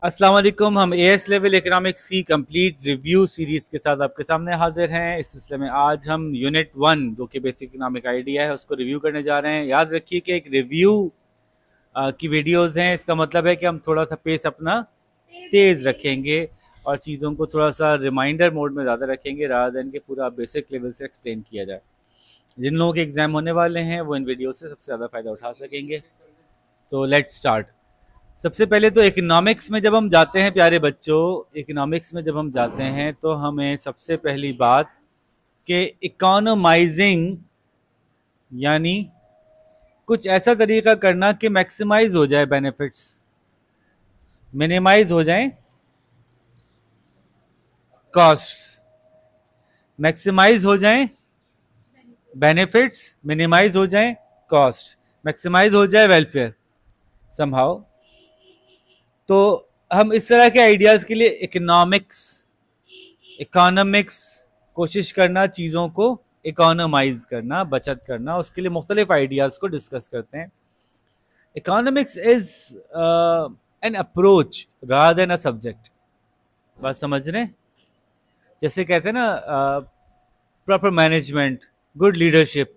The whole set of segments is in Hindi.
अस्सलाम वालेकुम। हम एएस लेवल इकोनॉमिक्स की कंप्लीट रिव्यू सीरीज़ के साथ आपके सामने हाजिर हैं। इस सिलसिले में आज हम यूनिट 1 जो कि बेसिक इकोनॉमिक आइडिया है उसको रिव्यू करने जा रहे हैं। याद रखिए कि एक रिव्यू की वीडियोस हैं, इसका मतलब है कि हम थोड़ा सा पेस अपना तेज़ रखेंगे और चीज़ों को थोड़ा सा रिमाइंडर मोड में ज़्यादा रखेंगे रादर देन कि पूरा बेसिक लेवल से एक्सप्लेन किया जाए। जिन लोगों के एग्ज़ाम होने वाले हैं वो इन वीडियो से सबसे ज़्यादा फ़ायदा उठा सकेंगे। तो लेट्स स्टार्ट। सबसे पहले तो इकोनॉमिक्स में जब हम जाते हैं प्यारे बच्चों, इकोनॉमिक्स में जब हम जाते हैं तो हमें सबसे पहली बात कि इकोनोमाइजिंग यानी कुछ ऐसा तरीका करना कि मैक्सिमाइज हो जाए बेनिफिट्स, मिनिमाइज हो जाए कॉस्ट्स, मैक्सिमाइज हो जाए बेनिफिट्स, मिनिमाइज हो जाए कॉस्ट, मैक्सिमाइज हो जाए वेलफेयर समहाउ। तो हम इस तरह के आइडियाज़ के लिए इकोनॉमिक्स कोशिश करना, चीज़ों को इकोनोमाइज करना, बचत करना, उसके लिए मुख्तलिफ आइडियाज़ को डिस्कस करते हैं। Economics is an approach rather than a subject. बात समझ रहे हैं? जैसे कहते हैं ना proper management, good leadership,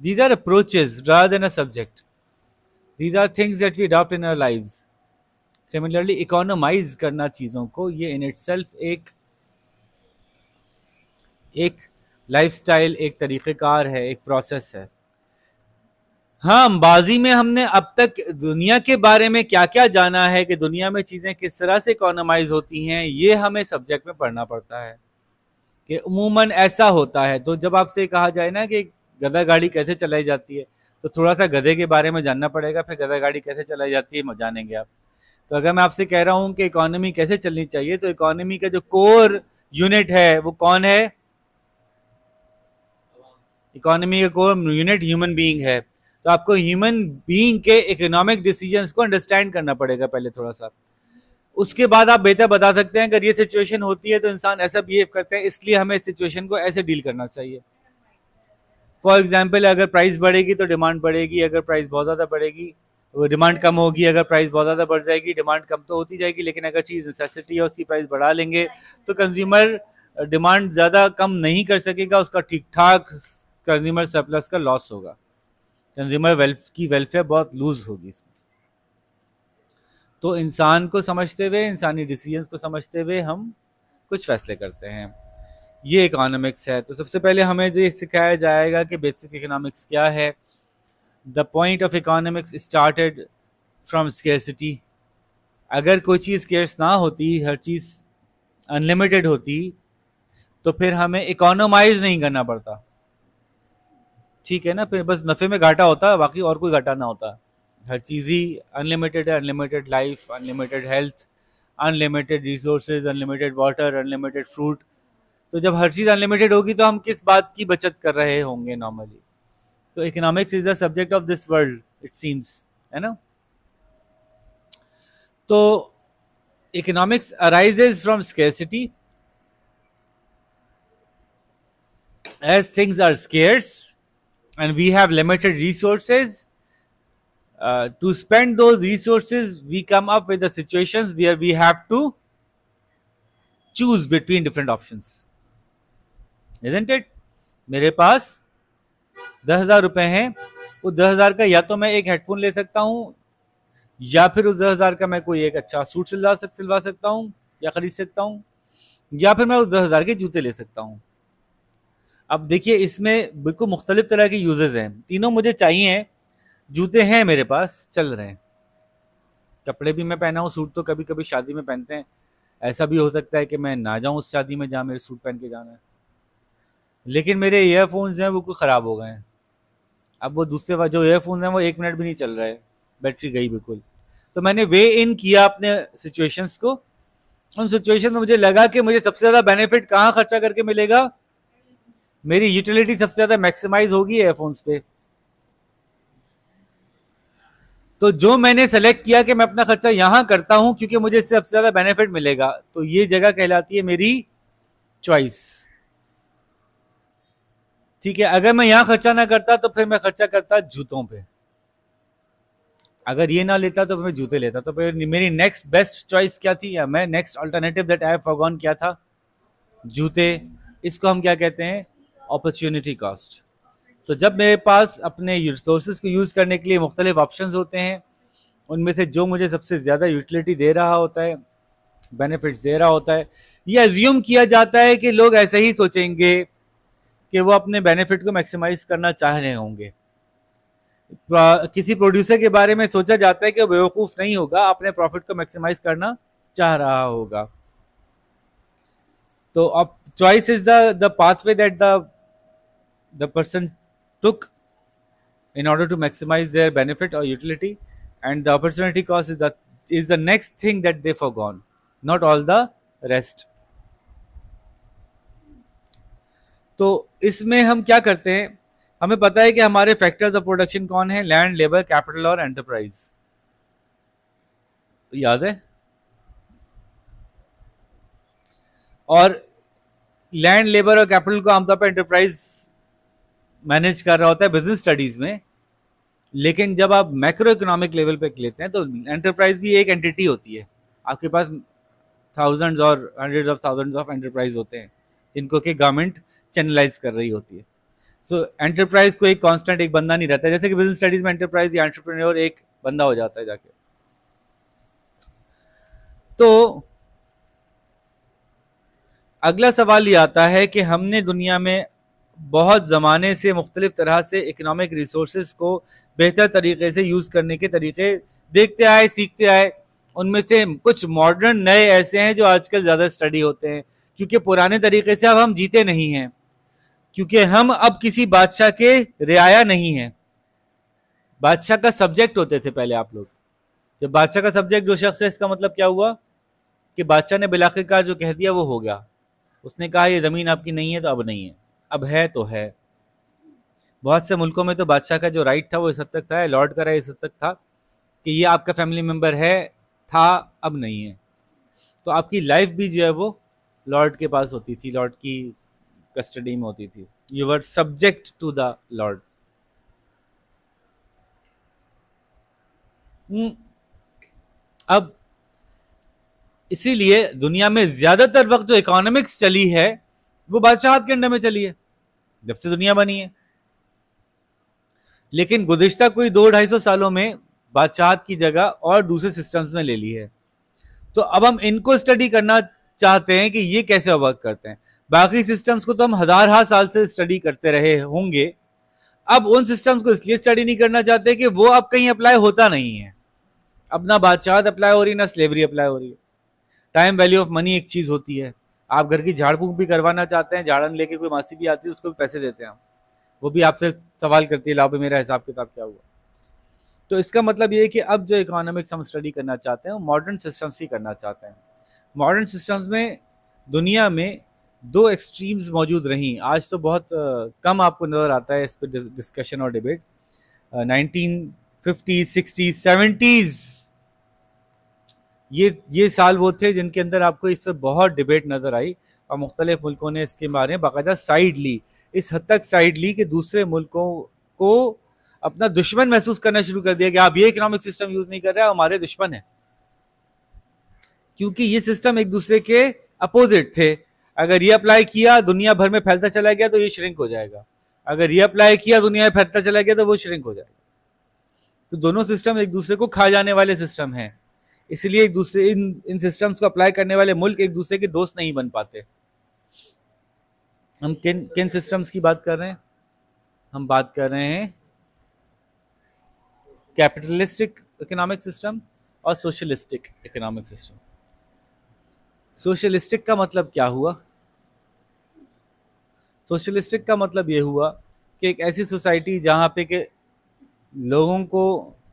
these are approaches rather than a subject. These are things that we adopt in our lives. Similarly economize करना चीज़ों को, ये इन इटसेल्फ एक लाइफस्टाइल, एक तरीक़ेकार है, एक प्रोसेस है। हाँ, अंबाजी में हमने अब तक दुनिया के बारे में क्या क्या जाना है कि दुनिया में चीज़ें किस तरह से इकोनोमाइज होती हैं, ये हमें सब्जेक्ट में पढ़ना पड़ता है कि उमूमन ऐसा होता है। तो जब आपसे कहा जाए ना कि गधा गाड़ी कैसे चलाई जाती है, तो थोड़ा सा गधे के बारे में जानना पड़ेगा, फिर गधा गाड़ी कैसे चलाई जाती है जानेंगे आप। तो अगर मैं आपसे कह रहा हूँ कि इकोनॉमी कैसे चलनी चाहिए, तो इकोनॉमी का जो कोर यूनिट है वो कौन है? इकोनॉमी का कोर यूनिट ह्यूमन बीइंग है। तो आपको ह्यूमन बीइंग के इकोनॉमिक डिसीजंस को अंडरस्टैंड करना पड़ेगा पहले थोड़ा सा। उसके बाद आप बेहतर बता सकते हैं अगर ये सिचुएशन होती है तो इंसान ऐसा बिहेव करते हैं, इसलिए हमें इस सिचुएशन को ऐसे डील करना चाहिए। फॉर एग्जाम्पल, अगर प्राइस बढ़ेगी तो डिमांड बढ़ेगी, अगर प्राइस बहुत ज़्यादा बढ़ेगी डिमांड कम होगी, अगर प्राइस बहुत ज़्यादा बढ़ जाएगी डिमांड कम तो होती जाएगी। लेकिन अगर चीज़ नेसेसिटी है उसकी प्राइस बढ़ा लेंगे तो कंज्यूमर डिमांड ज़्यादा कम नहीं कर सकेगा, उसका ठीक ठाक कंज्यूमर सरप्लस का लॉस होगा, कंज्यूमर की वेलफेयर बहुत लूज होगी इसमें। तो इंसान को समझते हुए, इंसानी डिसीजंस को समझते हुए हम कुछ फैसले करते हैं, ये इकोनॉमिक्स है। तो सबसे पहले हमें जो सिखाया जाएगा कि बेसिक इकोनॉमिक्स क्या है। The point of economics started from scarcity. अगर कोई चीज़ स्केर्स ना होती, हर चीज़ अनलिमिटेड होती, तो फिर हमें इकोनोमाइज नहीं करना पड़ता, ठीक है ना। फिर बस नफ़े में घाटा होता, बाकी और कोई घाटा ना होता। हर चीज़ ही अनलिमिटेड है, unlimited life, unlimited health, unlimited resources, unlimited water, unlimited fruit. तो जब हर चीज़ अनलिमिटेड होगी तो हम किस बात की बचत कर रहे होंगे नॉर्मली। तो economics is the subject of this world it seems, है ना। तो economics arises from scarcity, as things are scarce and we have limited resources. To spend those resources we come up with the situations where we have to choose between different options, isn't it? मेरे पास 10,000 रुपए हैं, उस 10,000 का या तो मैं एक हेडफोन ले सकता हूँ, या फिर उस 10,000 का मैं कोई एक अच्छा सूट सिलवा सकता हूँ या खरीद सकता हूँ, या फिर मैं उस 10,000 के जूते ले सकता हूँ। अब देखिए इसमें बिल्कुल मुख्तलिफ तरह के यूजेस हैं, तीनों मुझे चाहिए। जूते हैं मेरे पास, चल रहे हैं, कपड़े भी मैं पहना हूँ, सूट तो कभी कभी शादी में पहनते हैं, ऐसा भी हो सकता है कि मैं ना जाऊँ उस शादी में जहाँ मेरे सूट पहन के जाना है। लेकिन मेरे ईयरफोन्स हैं वो कुछ ख़राब हो गए हैं। अब वो दूसरे जो ईयरफोन्स हैं वो 1 मिनट भी नहीं चल रहा है, बैटरी गई बिल्कुल। तो मैंने वे इन किया अपने सिचुएशंस को। उन सिचुएशन में मुझे लगा कि मुझे सबसे ज़्यादा बेनिफिट कहाँ खर्चा करके मिलेगा, मेरी यूटिलिटी सबसे ज़्यादा मैक्सिमाइज होगी ईयरफोन्स पे। तो जो मैंने सेलेक्ट किया कि मैं अपना खर्चा यहां करता हूं क्योंकि मुझे इससे सबसे ज्यादा बेनिफिट मिलेगा, तो ये जगह कहलाती है मेरी चॉइस, ठीक है। अगर मैं यहां खर्चा ना करता तो फिर मैं खर्चा करता जूतों पे। अगर ये ना लेता तो मैं जूते लेता, तो मेरी नेक्स्ट बेस्ट चॉइस क्या थी, या मैं next alternative that I have foregone क्या था, जूते। इसको हम क्या कहते हैं, अपॉर्चुनिटी कॉस्ट। तो जब मेरे पास अपने रिसोर्सेज को यूज़ करने के लिए मुख्तलिफ ऑप्शंस होते हैं, उनमें से जो मुझे सबसे ज़्यादा यूटिलिटी दे रहा होता है, बेनिफिट्स दे रहा होता है, ये अज्यूम किया जाता है कि लोग ऐसे ही सोचेंगे कि वो अपने बेनिफिट को मैक्सिमाइज करना चाह रहे होंगे। किसी प्रोड्यूसर के बारे में सोचा जाता है कि वो बेवकूफ़ नहीं होगा, अपने प्रॉफिट को मैक्सिमाइज करना चाह रहा होगा। तो अब choice is the pathway that the person took in order to maximize their benefit or utility, and the opportunity cost is the next thing that they forgone, not all the rest. तो इसमें हम क्या करते हैं, हमें पता है कि हमारे फैक्टर्स ऑफ प्रोडक्शन कौन है, लैंड, लेबर, कैपिटल और एंटरप्राइज। तो याद है, और लैंड, लेबर और कैपिटल को आमतौर पर एंटरप्राइज मैनेज कर रहा होता है बिजनेस स्टडीज में। लेकिन जब आप मैक्रो इकोनॉमिक लेवल पे लेते हैं तो एंटरप्राइज भी एक एंटिटी होती है। आपके पास थाउजेंड्स और hundreds of thousands of enterprise होते हैं जिनको कि गवर्नमेंट चैनलाइज कर रही होती है। सो एंटरप्राइज को एक कांस्टेंट एक बंदा नहीं रहता, जैसे कि बिजनेस स्टडीज में एंटरप्राइज या एंटरप्रेन्योर एक बंदा हो जाता है जाके। तो अगला सवाल ये आता है कि हमने दुनिया में बहुत ज़माने से मुख्तलिफ तरह से इकोनॉमिक रिसोर्सेज को बेहतर तरीके से यूज़ करने के तरीके देखते आए, सीखते आए। उनमें से कुछ मॉडर्न नए ऐसे हैं जो आजकल ज़्यादा स्टडी होते हैं, क्योंकि पुराने तरीके से अब हम जीते नहीं हैं, क्योंकि हम अब किसी बादशाह के रियाया नहीं हैं। बादशाह का सब्जेक्ट होते थे पहले आप लोग। जब बादशाह का सब्जेक्ट जो शख्स है, इसका मतलब क्या हुआ कि बादशाह ने बिलाखिरकार जो कह दिया वो हो गया। उसने कहा ये ज़मीन आपकी नहीं है तो अब नहीं है, अब है तो है। बहुत से मुल्कों में तो बादशाह का जो राइट था वो इस हद तक था, लॉर्ड का राइट इस हद तक था कि ये आपका फैमिली मेंबर है, था, अब नहीं है। तो आपकी लाइफ भी जो है वो लॉर्ड के पास होती थी, लॉर्ड की कस्टडी में होती थी। You were subject to the lord. अब इसीलिए दुनिया में ज्यादातर वक्त जो इकोनॉमिक्स चली है वो बादशाहत के अंडर में चली है जब से दुनिया बनी है। लेकिन गुज़िश्ता कोई 200-250 सालों में बादशाहत की जगह और दूसरे सिस्टम्स में ले ली है। तो अब हम इनको स्टडी करना चाहते हैं कि ये कैसे वर्क करते हैं। बाकी सिस्टम्स को तो हम हजार साल से स्टडी करते रहे होंगे, अब उन सिस्टम्स को इसलिए स्टडी नहीं करना चाहते कि वो अब कहीं अप्लाई होता नहीं है। अब ना बादशाहत अप्लाई हो रही, ना स्लेवरी अप्लाई हो रही है। टाइम वैल्यू ऑफ मनी एक चीज होती है। आप घर की झाड़ फूंक भी करवाना चाहते हैं, झाड़न लेके कोई मासी भी आती है, उसको भी पैसे देते हैं हम, वो भी आपसे सवाल करती है, लाओ भाई मेरा हिसाब किताब क्या हुआ। तो इसका मतलब ये है कि अब जो इकोनॉमिक्स हम स्टडी करना चाहते हैं वो मॉडर्न सिस्टम्स ही करना चाहते हैं। मॉडर्न सिस्टम्स में दुनिया में दो एक्सट्रीम्स मौजूद रहीं, आज तो बहुत कम आपको नज़र आता है इस पर डिस्कशन और डिबेट। 1950, 60, 70s ये साल वो थे जिनके अंदर आपको इस पर बहुत डिबेट नज़र आई और मुख्तलिफ मुल्कों ने इसके बारे में बाकायदा साइड ली। इस हद तक साइड ली कि दूसरे मुल्कों को अपना दुश्मन महसूस करना शुरू कर दिया कि आप ये इकोनॉमिक सिस्टम यूज नहीं कर रहे, हमारे दुश्मन है, क्योंकि ये सिस्टम एक दूसरे के अपोजिट थे। अगर ये अप्लाई किया दुनिया भर में फैलता चला गया तो ये श्रिंक हो जाएगा, अगर ये अप्लाई किया दुनिया में फैलता चला गया तो वो श्रिंक हो जाएगा। तो दोनों सिस्टम एक दूसरे को खा जाने वाले सिस्टम हैं, इसलिए एक दूसरे इन सिस्टम्स को अप्लाई करने वाले मुल्क एक दूसरे के दोस्त नहीं बन पाते। हम किन सिस्टम्स की बात कर रहे हैं? हम बात कर रहे हैं कैपिटलिस्टिक इकोनॉमिक सिस्टम और सोशलिस्टिक इकोनॉमिक सिस्टम। सोशलिस्टिक का मतलब क्या हुआ? सोशलिस्टिक का मतलब ये हुआ कि एक ऐसी सोसाइटी जहाँ पे के लोगों को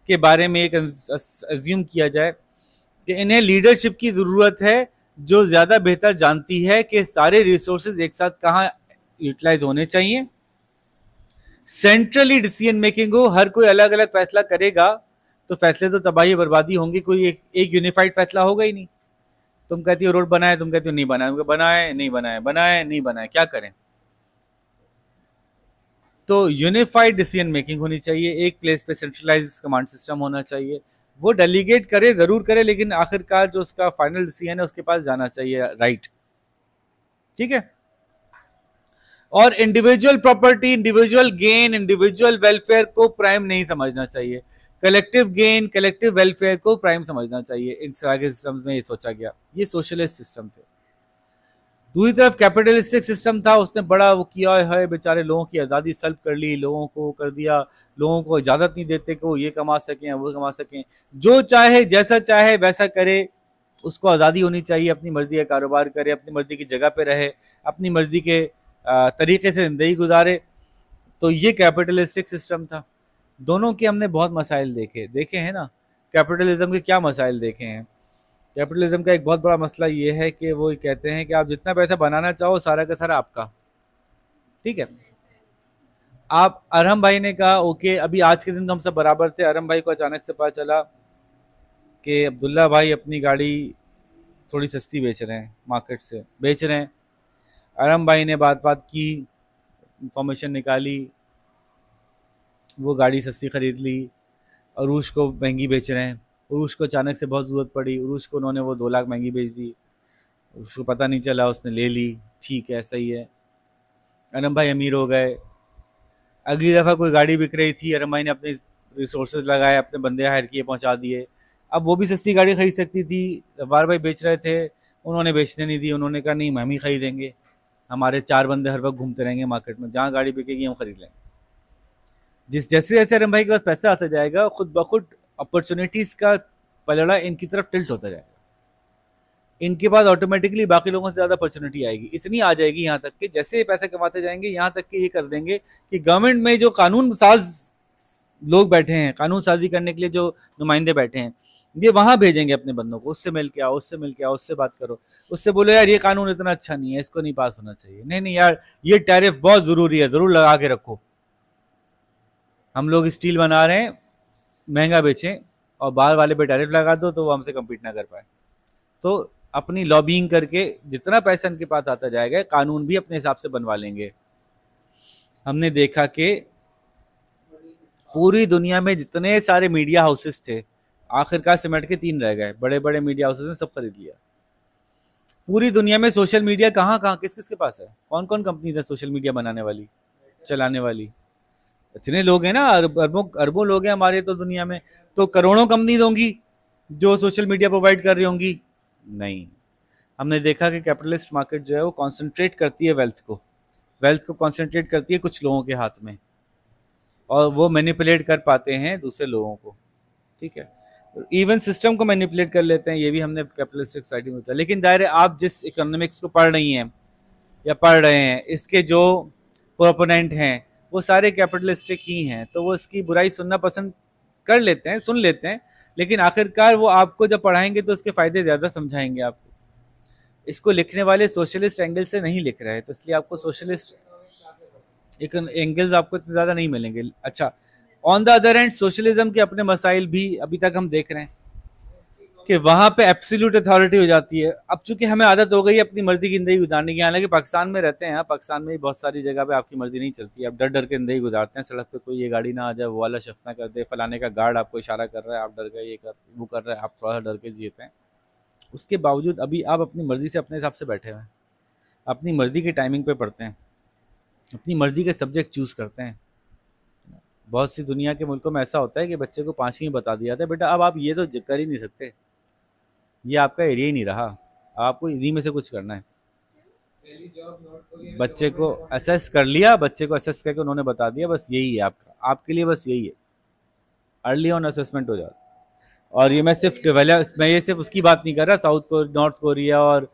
के बारे में एक अज्यूम किया जाए कि इन्हें लीडरशिप की ज़रूरत है जो ज़्यादा बेहतर जानती है कि सारे रिसोर्सेज एक साथ कहाँ यूटिलाइज होने चाहिए। सेंट्रली डिसीजन मेकिंग हो, हर कोई अलग अलग फैसला करेगा तो फैसले तो तबाही बर्बादी होंगी, कोई एक यूनिफाइड फैसला होगा ही नहीं। तुम कहती हो रोड बनाए, तुम कहती हो नहीं बनाए, बनाए नहीं बनाए, बनाए नहीं बनाए, क्या करें? तो यूनिफाइड डिसीजन मेकिंग होनी चाहिए, एक प्लेस पे सेंट्रलाइज कमांड सिस्टम होना चाहिए, वो डेलीगेट करे ज़रूर करे, लेकिन आखिरकार जो उसका फाइनल डिसीजन है उसके पास जाना चाहिए, राइट। ठीक है। और individual property, individual gain, individual welfare को प्राइम नहीं समझना चाहिए, कलेक्टिव गेन, कलेक्टिव वेलफेयर को प्राइम समझना चाहिए। इन सारे सिस्टम्स में ये सोचा गया, ये सोशलिस्ट सिस्टम थे। दूसरी तरफ कैपिटलिस्टिक सिस्टम था, उसने बड़ा वो किया है, बेचारे लोगों की आज़ादी सल्ब कर ली, लोगों को कर दिया, लोगों को इजाज़त नहीं देते कि वो ये कमा सकें वो कमा सकें, जो चाहे जैसा चाहे वैसा करे, उसको आज़ादी होनी चाहिए, अपनी मर्जी का कारोबार करे, अपनी मर्जी की जगह पे रहे, अपनी मर्जी के तरीके से ज़िंदगी गुजारे। तो ये कैपिटलिस्टिक सिस्टम था। दोनों के हमने बहुत मसाइल देखे हैं ना। कैपिटलिज्म के क्या मसाइल देखे हैं? कैपिटलिज्म का एक बहुत बड़ा मसला ये है कि वो कहते हैं कि आप जितना पैसा बनाना चाहो सारा का सारा आपका, ठीक है। आप अरहम भाई ने कहा ओके, अभी आज के दिन तो हम सब बराबर थे, अरहम भाई को अचानक से पता चला कि अब्दुल्ला भाई अपनी गाड़ी थोड़ी सस्ती बेच रहे हैं, मार्केट से बेच रहे हैं। अरहम भाई ने बात की, इंफॉर्मेशन निकाली, वो गाड़ी सस्ती खरीद ली, अरूश को महंगी बेच रहे हैं। उरूश को अचानक से बहुत ज़रूरत पड़ी, उरूश को उन्होंने वो 2 लाख महंगी बेच दी, उसको पता नहीं चला, उसने ले ली, ठीक है सही है, अरहम भाई अमीर हो गए। अगली दफ़ा कोई गाड़ी बिक रही थी, अरहम भाई ने अपने रिसोर्सेज लगाए, अपने बंदे हायर किए, पहुंचा दिए। अब वो भी सस्ती गाड़ी खरीद सकती थी, वार भाई बेच रहे थे, उन्होंने बेचने नहीं दी, उन्होंने कहा नहीं हम ही खरीदेंगे, हमारे 4 बंदे हर वक्त घूमते रहेंगे मार्केट में, जहाँ गाड़ी बिकेगी हम खरीद लेंगे। जैसे जैसे अरहम भाई के पास पैसा आता जाएगा, खुद ब खुद अपॉर्चुनिटीज़ का पलड़ा इनकी तरफ टिल्ट होता जाएगा, इनके पास ऑटोमेटिकली बाकी लोगों से ज़्यादा अपॉर्चुनिटी आएगी, इतनी आ जाएगी यहाँ तक कि जैसे पैसे कमाते जाएंगे यहाँ तक कि ये कर देंगे कि गवर्नमेंट में जो कानून साज लोग बैठे हैं, कानून साजी करने के लिए जो नुमाइंदे बैठे हैं, ये वहाँ भेजेंगे अपने बंदों को, उससे मिल के आओ, उससे मिल के आओ, उससे बात करो, उससे बोलो यार ये कानून इतना अच्छा नहीं है, इसको नहीं पास होना चाहिए, नहीं नहीं यार ये टैरिफ बहुत ज़रूरी है, ज़रूर लगा के रखो, हम लोग स्टील बना रहे हैं, महंगा बेचें और बाहर वाले पे टैरिफ लगा दो तो वो हमसे कम्पीट ना कर पाए। तो अपनी लॉबिंग करके जितना पैसा इनके पास आता जाएगा, कानून भी अपने हिसाब से बनवा लेंगे। हमने देखा कि पूरी दुनिया में जितने सारे मीडिया हाउसेस थे, आखिरकार सिमट के 3 रह गए, बड़े बड़े मीडिया हाउसेस ने सब खरीद लिया। पूरी दुनिया में सोशल मीडिया कहाँ कहाँ किस किस के पास है? कौन कौन कंपनी है सोशल मीडिया बनाने वाली, चलाने वाली? इतने लोग हैं ना, अरबों अरबों लोग हैं हमारे तो दुनिया में, तो करोड़ों कंपनीज होंगी जो सोशल मीडिया प्रोवाइड कर रही होंगी? नहीं। हमने देखा कि कैपिटलिस्ट मार्केट जो है वो कॉन्सेंट्रेट करती है वेल्थ को कॉन्सेंट्रेट करती है कुछ लोगों के हाथ में, और वो मैनिपुलेट कर पाते हैं दूसरे लोगों को, ठीक है, इवन सिस्टम को मैनिपुलेट कर लेते हैं। ये भी हमने कैपिटलिस्टिक सोसाइटी में होता है। लेकिन जाहिर है आप जिस इकोनॉमिक्स को पढ़ रही हैं या पढ़ रहे हैं, इसके जो प्रोपोनेंट हैं वो सारे कैपिटलिस्टिक ही हैं, तो वो इसकी बुराई सुनना पसंद कर लेते हैं, सुन लेते हैं, लेकिन आखिरकार वो आपको जब पढ़ाएंगे तो उसके फ़ायदे ज़्यादा समझाएंगे आपको। इसको लिखने वाले सोशलिस्ट एंगल से नहीं लिख रहे हैं, तो इसलिए आपको सोशलिस्ट एंगल्स आपको इतने ज़्यादा नहीं मिलेंगे। अच्छा, on the other hand socialism के अपने मसाइल भी अभी तक हम देख रहे हैं कि वहाँ पे एब्सोल्यूट अथॉरिटी हो जाती है। अब चूंकि हमें आदत हो गई है अपनी मर्जी की ज़िंदगी गुजारने की, हालांकि पाकिस्तान में रहते हैं, पाकिस्तान में भी बहुत सारी जगह पे आपकी मर्जी नहीं चलती, आप डर डर के ज़िंदगी गुजारते हैं, सड़क पे कोई ये गाड़ी ना आ जाए, वो वाला शख्स ना कर दे, फलाने का गार्ड आपको इशारा कर रहा है, आप डर गए, ये कर वो कर रहे हैं, आप थोड़ा सा डर के जीते हैं। उसके बावजूद अभी आप अपनी मर्जी से अपने हिसाब से बैठे हुए हैं, अपनी मर्जी की टाइमिंग पे पढ़ते हैं, अपनी मर्जी के सब्जेक्ट चूज़ करते हैं। बहुत सी दुनिया के मुल्कों में ऐसा होता है कि बच्चे को 5वीं में बता दिया था बेटा अब आप ये तो कर ही नहीं सकते, ये आपका एरिया ही नहीं रहा, आपको इन्हीं में से कुछ करना है। बच्चे को असेस कर लिया, बच्चे को असेस करके उन्होंने बता दिया बस यही है आपका, आपके लिए बस यही है, अर्ली ऑन असेसमेंट हो जाता। और ये मैं सिर्फ उसकी बात नहीं कर रहा, साउथ को नॉर्थ कोरिया, और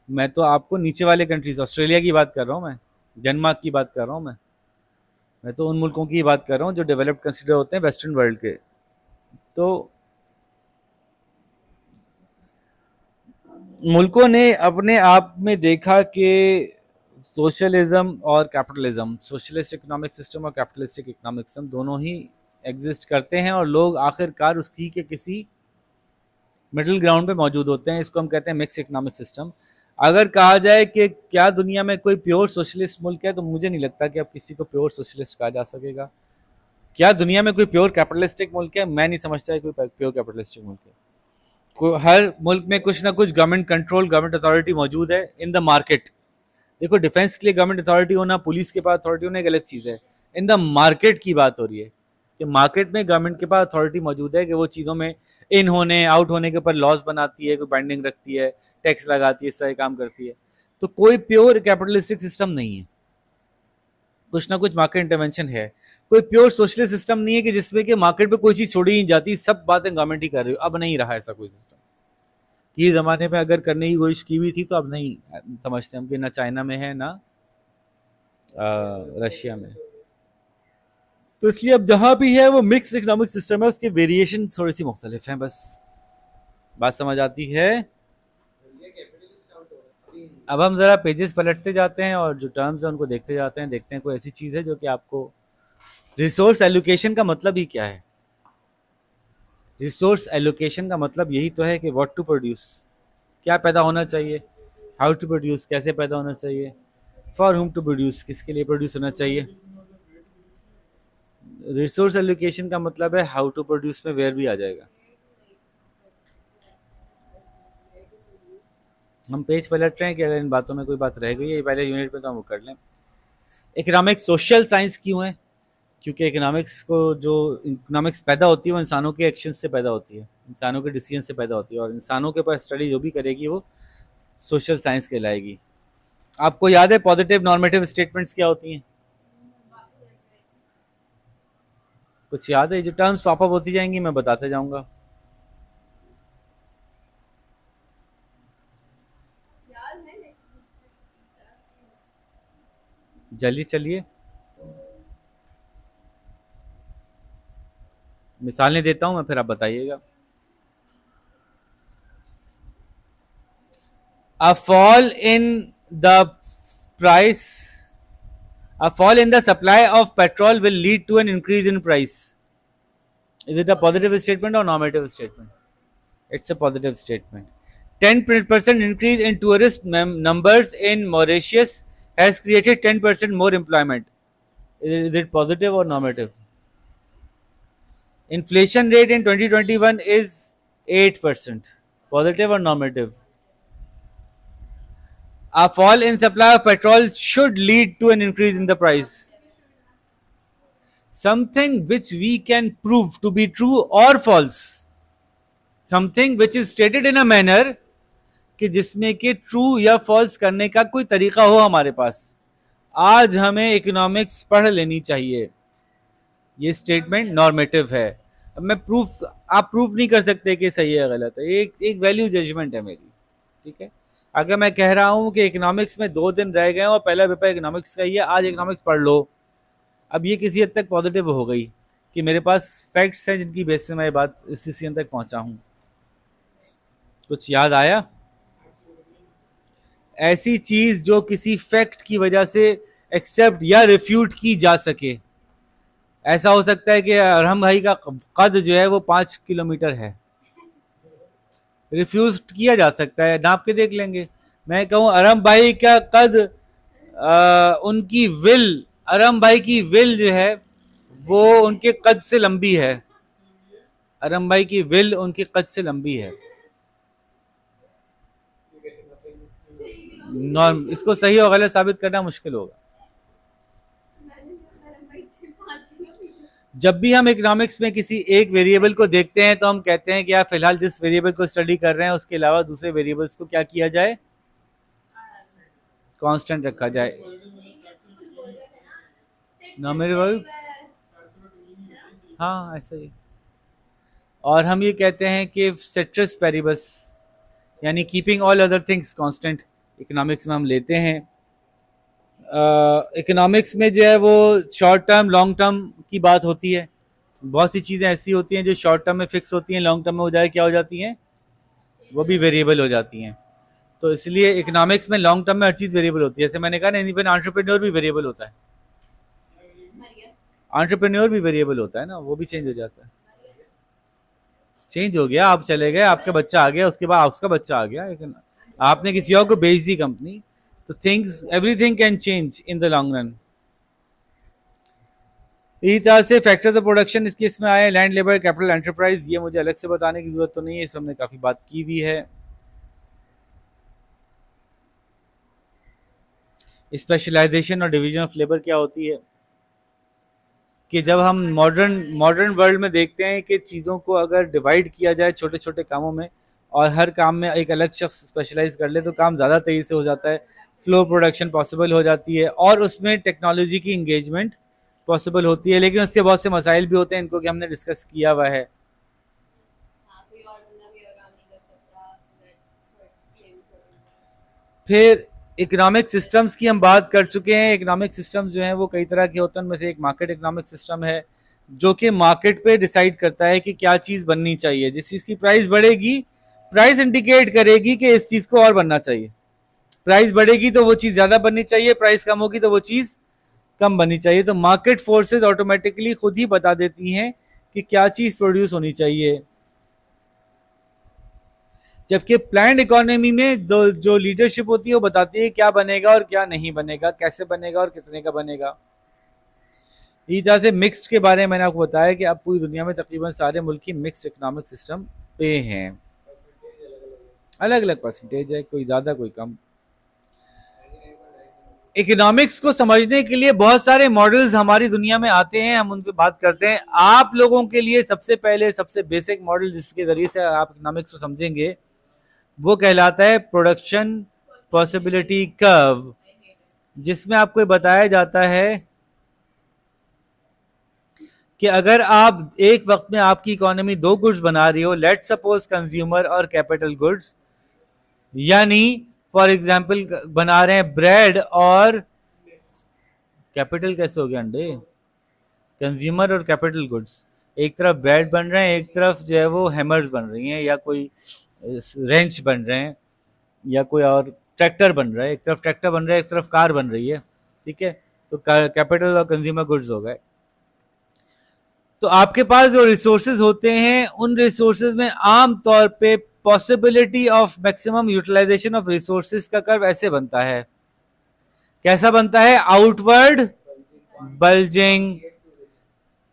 मैं तो आपको नीचे वाले कंट्रीज, ऑस्ट्रेलिया की बात कर रहा हूँ, मैं डेनमार्क की बात कर रहा हूँ, मैं तो उन मुल्कों की बात कर रहा हूँ जो डेवलप्ड कंसिडर होते हैं वेस्टर्न वर्ल्ड के। तो मुल्कों ने अपने आप में देखा कि सोशलिज्म और कैपिटलिज्म, सोशलिस्ट इकोनॉमिक सिस्टम और कैपिटलिस्टिक इकोनॉमिक सिस्टम दोनों ही एग्जिस्ट करते हैं, और लोग आखिरकार उसकी के किसी मिडिल ग्राउंड पे मौजूद होते हैं। इसको हम कहते हैं मिक्स इकोनॉमिक सिस्टम। अगर कहा जाए कि क्या दुनिया में कोई प्योर सोशलिस्ट मुल्क है, तो मुझे नहीं लगता कि अब किसी को प्योर सोशलिस्ट कहा जा सकेगा। क्या दुनिया में कोई प्योर कैपिटलिस्टिक मुल्क है? मैं नहीं समझता है कोई प्योर कैपिटलिस्टिक मुल्क है। हर मुल्क में कुछ ना कुछ गवर्नमेंट कंट्रोल, गवर्नमेंट अथॉरिटी मौजूद है इन द मार्केट। देखो, डिफेंस के लिए गवर्नमेंट अथॉरिटी होना, पुलिस के पास अथॉरिटी होना एक अलग चीज़ है। इन द मार्केट की बात हो रही है कि मार्केट में गवर्नमेंट के पास अथॉरिटी मौजूद है कि वो चीज़ों में इन होने आउट होने के ऊपर लॉज बनाती है, कोई बाइंडिंग रखती है, टैक्स लगाती है, इस तरह काम करती है। तो कोई प्योर कैपिटलिस्टिक सिस्टम नहीं है, कुछ ना कुछ मार्केट इंटरवेंशन है। कोई प्योर सोशलिस्ट सिस्टम नहीं है कि जिसमें कि मार्केट पे कोई चीज़ छोड़ी नहीं जाती, सब बातें गवर्नमेंट ही कर रही हो। अब नहीं रहा ऐसा कोई सिस्टम। कि ज़माने में अगर करने की कोशिश की भी थी तो अब नहीं समझते हम कि ना चाइना में है ना रशिया में। तो इसलिए अब जहाँ भी है वो मिक्स्ड इकोनॉमिक सिस्टम है, उसके वेरिएशन थोड़ी सी मुख्तलिफ हैं, बस बात समझ आती है। अब हम ज़रा पेजेस पलटते जाते हैं और जो टर्म्स हैं उनको देखते जाते हैं, देखते हैं कोई ऐसी चीज़ है जो कि आपको, रिसोर्स एलोकेशन का मतलब ही क्या है? रिसोर्स एलोकेशन का मतलब यही तो है कि व्हाट टू प्रोड्यूस, क्या पैदा होना चाहिए, हाउ टू प्रोड्यूस, कैसे पैदा होना चाहिए, फॉर हुम टू प्रोड्यूस, किसके लिए प्रोड्यूस होना चाहिए। रिसोर्स एलोकेशन का मतलब है हाउ टू प्रोड्यूस में वेयर भी आ जाएगा। हम पेज पलट रहे हैं कि अगर इन बातों में कोई बात रह गई है पहले यूनिट में तो हम वो कर लें। इकोनॉमिक्स सोशल साइंस क्यों है? क्योंकि इकोनॉमिक्स को, जो इकोनॉमिक्स पैदा होती है वो इंसानों के एक्शन से पैदा होती है, इंसानों के डिसीजन से पैदा होती है, और इंसानों के पास स्टडी जो भी करेगी वो सोशल साइंस कहलाएगी। आपको याद है पॉजिटिव नॉर्मेटिव स्टेटमेंट्स क्या होती हैं? कुछ याद है? जो टर्म्स पॉपअप होती जाएंगी मैं बताते जाऊंगा। जल्दी चलिए, मिसालें देता हूं मैं, फिर आप बताइएगा। A fall in the price, a fall in the supply of petrol will lead to an increase in price. Is it a positive statement or normative statement? It's a positive statement. 10% increase in tourist numbers in Mauritius has created 10% more employment. Is it positive or normative? Inflation rate in 2021 is 8%. Positive or normative? A fall in supply of petrol should lead to an increase in the price. Something which we can prove to be true or false. Something which is stated in a manner कि जिसमें कि ट्रू या फॉल्स करने का कोई तरीका हो हमारे पास। आज हमें इकोनॉमिक्स पढ़ लेनी चाहिए। ये स्टेटमेंट नॉर्मेटिव है। अब मैं प्रूफ, आप प्रूफ नहीं कर सकते कि सही है गलत है, एक वैल्यू जजमेंट है मेरी, ठीक है। अगर मैं कह रहा हूं कि इकोनॉमिक्स में 2 दिन रह गए और पहला पेपर इकोनॉमिक्स का ही है, आज इकोनॉमिक्स पढ़ लो, अब ये किसी हद तक पॉजिटिव हो गई कि मेरे पास फैक्ट्स हैं जिनकी बेस से मैं बात इस डिसीजन तक पहुंचा हूं। कुछ याद आया? ऐसी चीज जो किसी फैक्ट की वजह से एक्सेप्ट या रिफ्यूट की जा सके। ऐसा हो सकता है कि अरहम भाई का कद जो है वो 5 किलोमीटर है, रिफ्यूज किया जा सकता है, नाप के देख लेंगे। मैं कहूँ अरहम भाई का कद, उनकी विल, अरहम भाई की विल जो है वो उनके कद से लंबी है, अरहम भाई की विल उनके कद से लंबी है। नॉर्म, इसको सही और गलत साबित करना मुश्किल होगा। जब भी हम इकोनॉमिक्स में किसी एक वेरिएबल को देखते हैं तो हम कहते हैं कि आप फिलहाल जिस वेरिएबल को स्टडी कर रहे हैं उसके अलावा दूसरे वेरिएबल्स को क्या किया जाए, कांस्टेंट रखा जाए। नॉमिनल, हाँ ऐसा ही। और हम ये कहते हैं कि सेट्रस पेरिबस, यानी keeping all other things constant, economics में हम लेते हैं। इकोनॉमिक्स में जो है वो शॉर्ट टर्म लॉन्ग टर्म की बात होती है। बहुत सी चीज़ें ऐसी होती हैं जो शॉर्ट टर्म में फिक्स होती हैं, लॉन्ग टर्म में हो जाए क्या हो जाती हैं, वो भी वेरिएबल हो जाती हैं। तो इसलिए इकोनॉमिक्स में लॉन्ग टर्म में हर चीज़ वेरिएबल होती है। जैसे मैंने कहा ना, इवन एंटरप्रेन्योर भी वेरिएबल होता है, एंटरप्रेन्योर भी वेरिएबल होता है ना, वो भी चेंज हो जाता है। चेंज हो गया, आप चले गए, आपका बच्चा आ गया, उसके बाद उसका बच्चा आ गया, आपने किसी और को बेच दी कंपनी, तो things everything can change in the long run. इसी तरह से फैक्टर्स ऑफ प्रोडक्शन इसके इसमें आए, लैंड, लेबर, कैपिटल, एंटरप्राइज। ये मुझे अलग से बताने की जरूरत तो नहीं है, इस हमने काफी बात की भी है। स्पेशलाइजेशन और डिवीजन ऑफ लेबर क्या होती है कि जब हम मॉडर्न वर्ल्ड में देखते हैं कि चीज़ों को अगर डिवाइड किया जाए छोटे छोटे कामों में और हर काम में एक अलग शख्स स्पेशलाइज कर ले तो काम ज़्यादा तेज़ी से हो जाता है, फ्लो प्रोडक्शन पॉसिबल हो जाती है और उसमें टेक्नोलॉजी की इंगेजमेंट पॉसिबल होती है। लेकिन उसके बहुत से मसाइल भी होते हैं, इनको कि हमने डिस्कस किया हुआ है। फिर इकोनॉमिक सिस्टम्स की हम बात कर चुके हैं। इकोनॉमिक सिस्टम्स जो हैं वो कई तरह के होते हैं, उनमें से एक मार्केट इकोनॉमिक सिस्टम है जो कि मार्केट पे डिसाइड करता है कि क्या चीज़ बननी चाहिए। जिस चीज़ की प्राइस बढ़ेगी, प्राइस इंडिकेट करेगी कि इस चीज़ को और बनना चाहिए। प्राइस बढ़ेगी तो वो चीज़ ज़्यादा बननी चाहिए, प्राइस कम होगी तो वो चीज़ कम बननी चाहिए। तो मार्केट फोर्सेज ऑटोमेटिकली खुद ही बता देती हैं कि क्या चीज़ प्रोड्यूस होनी चाहिए। जबकि प्लान्ड इकोनॉमी में जो लीडरशिप होती है वो बताती है क्या बनेगा और क्या नहीं बनेगा, कैसे बनेगा और कितने का बनेगा। इसी तरह से मिक्स्ड के बारे में मैंने आपको बताया कि अब पूरी दुनिया में तकरीबन सारे मुल्क की मिक्स्ड इकोनॉमिक सिस्टम पे हैं, अलग अलग परसेंटेज है, कोई ज़्यादा कोई कम। इकोनॉमिक्स को समझने के लिए बहुत सारे मॉडल्स हमारी दुनिया में आते हैं, हम उन पर बात करते हैं। आप लोगों के लिए सबसे पहले सबसे बेसिक मॉडल जिसके जरिए से आप इकोनॉमिक्स को समझेंगे वो कहलाता है प्रोडक्शन पॉसिबिलिटी कर्व, जिसमें आपको बताया जाता है कि अगर आप एक वक्त में आपकी इकोनॉमी दो गुड्स बना रही हो, लेट सपोज कंज्यूमर और कैपिटल गुड्स, यानी फॉर एग्जांपल बना रहे हैं ब्रेड और कैपिटल, कैसे हो गया अंडे, कंज्यूमर और कैपिटल गुड्स। एक तरफ ब्रेड बन रहे हैं, एक तरफ जो है वो हैमर्स बन रही हैं या कोई रेंच बन रहे हैं या कोई और ट्रैक्टर बन रहा है। एक तरफ ट्रैक्टर बन रहा है, एक तरफ कार बन रही है, ठीक है। तो कैपिटल और कंज्यूमर गुड्स हो गए। तो आपके पास जो रिसोर्सेज होते हैं उन रिसोर्सेज में आम तौर पे possibility of maximum utilization of resources का कर्व ऐसे बनता है। कैसा बनता है? Outward bulging,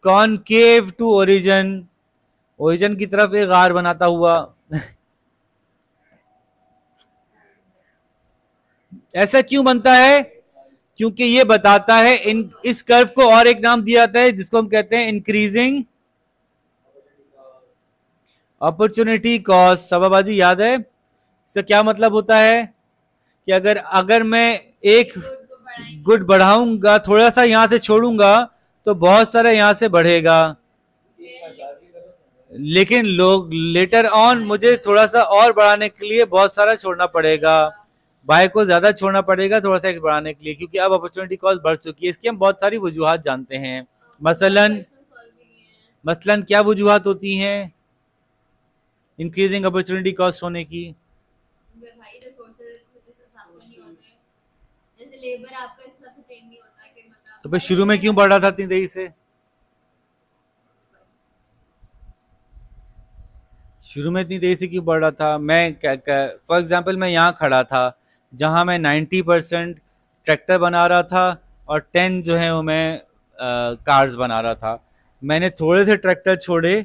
concave to origin, origin की तरफ एक गार बनाता हुआ। ऐसा क्यों बनता है? क्योंकि ये बताता है इस कर्व को और एक नाम दिया जाता है जिसको हम कहते हैं इंक्रीजिंग अपॉर्चुनिटी कॉस्ट। सबाबाजी याद है इसका क्या मतलब होता है? कि अगर मैं एक गुड बढ़ाऊंगा, थोड़ा सा यहां से छोड़ूंगा तो बहुत सारा यहां से बढ़ेगा, लेकिन लोग लेटर ऑन मुझे थोड़ा सा और बढ़ाने के लिए बहुत सारा छोड़ना पड़ेगा, बाय को ज्यादा छोड़ना पड़ेगा थोड़ा सा एक्स बढ़ाने के लिए, क्योंकि अब अपॉर्चुनिटी कॉस्ट बढ़ चुकी है। इसकी हम बहुत सारी वजूहात जानते हैं। मसलन क्या वजूहात होती हैं इंक्रीजिंग अपॉर्चुनिटी कॉस्ट होने की? तो फिर शुरू में क्यों बढ़ रहा था इतनी देरी से? शुरू में इतनी देरी से क्यों बढ़ रहा था? मैं फॉर एग्जांपल मैं यहाँ खड़ा था जहाँ मैं 90% ट्रैक्टर बना रहा था और 10 जो है वो मैं कार्स बना रहा था। मैंने थोड़े से ट्रैक्टर छोड़े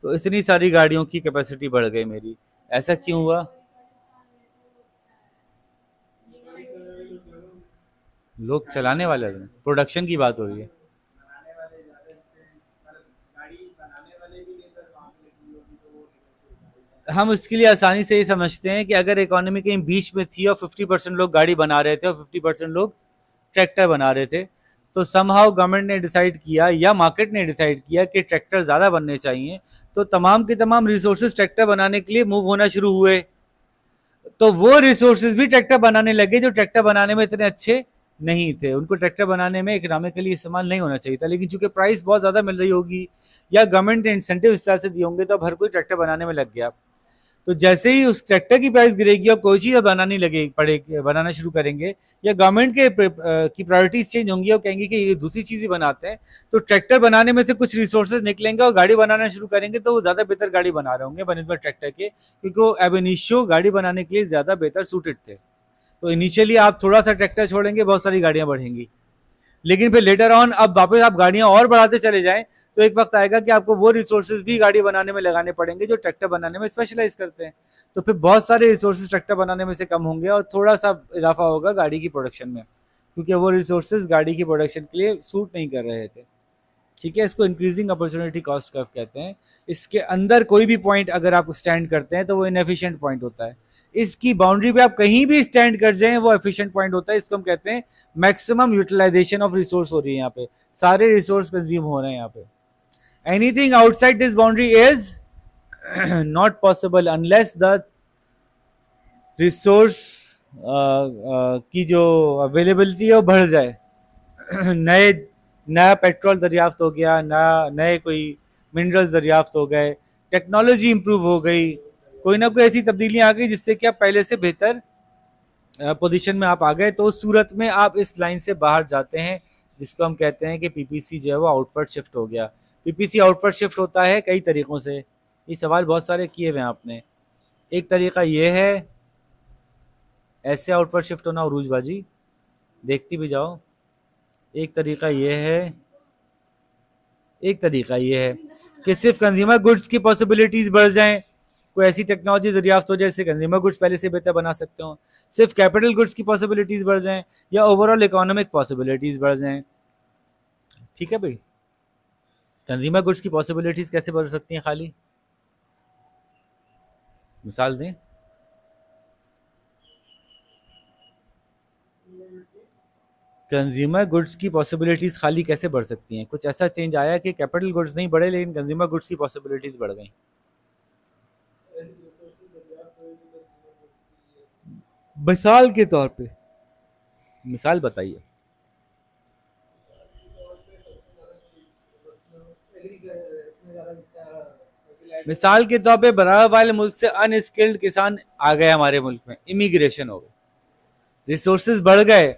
तो इतनी सारी गाड़ियों की कैपेसिटी बढ़ गई मेरी। ऐसा क्यों हुआ? लोग चलाने वाले, प्रोडक्शन की बात हो रही है। हम उसके लिए आसानी से ये समझते हैं कि अगर इकोनॉमी कहीं बीच में थी और 50% लोग गाड़ी बना रहे थे और 50% लोग ट्रैक्टर बना रहे थे, तो समहाउ गवर्नमेंट ने डिसाइड किया या मार्केट ने डिसाइड किया कि ट्रैक्टर ज़्यादा बनने चाहिए, तो तमाम के तमाम रिसोर्सेज ट्रैक्टर बनाने के लिए मूव होना शुरू हुए। तो वो रिसोर्सेज भी ट्रैक्टर बनाने लगे जो ट्रैक्टर बनाने में इतने अच्छे नहीं थे, उनको ट्रैक्टर बनाने में इकोनॉमिकली इस्तेमाल नहीं होना चाहिए था, लेकिन चूंकि प्राइस बहुत ज़्यादा मिल रही होगी या गवर्नमेंट ने इंसेंटिव इस तरह से दिए होंगे तो अब हर कोई ट्रैक्टर बनाने में लग गया। तो जैसे ही उस ट्रैक्टर की प्राइस गिरेगी और कोई चीज़ बनाना शुरू करेंगे, या गवर्नमेंट के की प्रायोरिटीज चेंज होंगी और कहेंगे कि ये दूसरी चीज़ भी बनाते हैं, तो ट्रैक्टर बनाने में से कुछ रिसोर्सेज निकलेंगे और गाड़ी बनाना शुरू करेंगे, तो वो ज़्यादा बेहतर गाड़ी बना रहे होंगे बनस्बत ट्रैक्टर के, क्योंकि वो एब इनिशियो गाड़ी बनाने के लिए ज़्यादा बेहतर सूटेड थे। तो इनिशियली आप थोड़ा सा ट्रैक्टर छोड़ेंगे, बहुत सारी गाड़ियाँ बढ़ेंगी, लेकिन फिर लेटर ऑन अब वापस आप गाड़ियाँ और बढ़ाते चले जाएं, तो एक वक्त आएगा कि आपको वो रिसोर्सेज भी गाड़ी बनाने में लगाने पड़ेंगे जो ट्रैक्टर बनाने में स्पेशलाइज करते हैं। तो फिर बहुत सारे रिसोर्सेज ट्रैक्टर बनाने में से कम होंगे और थोड़ा सा इजाफा होगा गाड़ी की प्रोडक्शन में, क्योंकि वो रिसोर्सेज गाड़ी की प्रोडक्शन के लिए सूट नहीं कर रहे थे। ठीक है, इसको इंक्रीजिंग अपॉर्चुनिटी कॉस्ट कर्व कहते हैं। इसके अंदर कोई भी पॉइंट अगर आप स्टैंड करते हैं तो वो इनएफिशिएंट पॉइंट होता है। इसकी बाउंड्री पे आप कहीं भी स्टैंड कर जाएं वो एफिशिएंट पॉइंट होता है। इसको हम कहते हैं मैक्सिमम यूटिलाइजेशन ऑफ रिसोर्स हो रही है, यहाँ पे सारे रिसोर्स कंज्यूम हो रहे हैं यहाँ पे। Anything outside this boundary is not possible unless the resource की जो अवेलेबिलिटी है वो बढ़ जाए। नया पेट्रोल दरियाफ्त हो गया, नए कोई मिनरल्स दरियाफ्त हो गए, टेक्नोलॉजी इंप्रूव हो गई, कोई ना कोई ऐसी तब्दीलियां आ गई जिससे कि आप पहले से बेहतर पोजीशन में आप आ गए, तो उस सूरत में आप इस लाइन से बाहर जाते हैं, जिसको हम कहते हैं कि पीपीसी जो है वो आउटवर्ड शिफ्ट हो गया। पीपीसी आउटवर्ड शिफ्ट होता है कई तरीक़ों से। ये सवाल बहुत सारे किए हुए हैं आपने। एक तरीका ये है ऐसे आउटवर्ड शिफ्ट होना, उरूज बाजी देखती भी जाओ। एक तरीका ये है कि सिर्फ कंज्यूमर गुड्स की पॉसिबिलिटीज़ बढ़ जाएं, कोई ऐसी टेक्नोलॉजी दरियाफ्त हो जाए जिससे कंज्यूमर गुड्स पहले से बेहतर बना सकते हो, सिर्फ कैपिटल गुड्स की पॉसिबिलिटीज़ बढ़ जाएं, या ओवरऑल इकोनॉमिक पॉसिबिलिटीज़ बढ़ जाएं। ठीक है भाई, कंज्यूमर गुड्स की पॉसिबिलिटीज़ कैसे बढ़ सकती हैं? खाली मिसाल दें। कंज्यूमर गुड्स की पॉसिबिलिटीज़ खाली कैसे बढ़ सकती हैं? कुछ ऐसा चेंज आया कि कैपिटल गुड्स नहीं बढ़े लेकिन कंज्यूमर गुड्स की पॉसिबिलिटीज़ बढ़ गई। मिसाल के तौर पे मिसाल बताइए। मिसाल के तौर पे बराबर वाले मुल्क से अनस्किल्ड किसान आ गए हमारे मुल्क में, इमिग्रेशन हो गई, रिसोर्सेज बढ़ गए,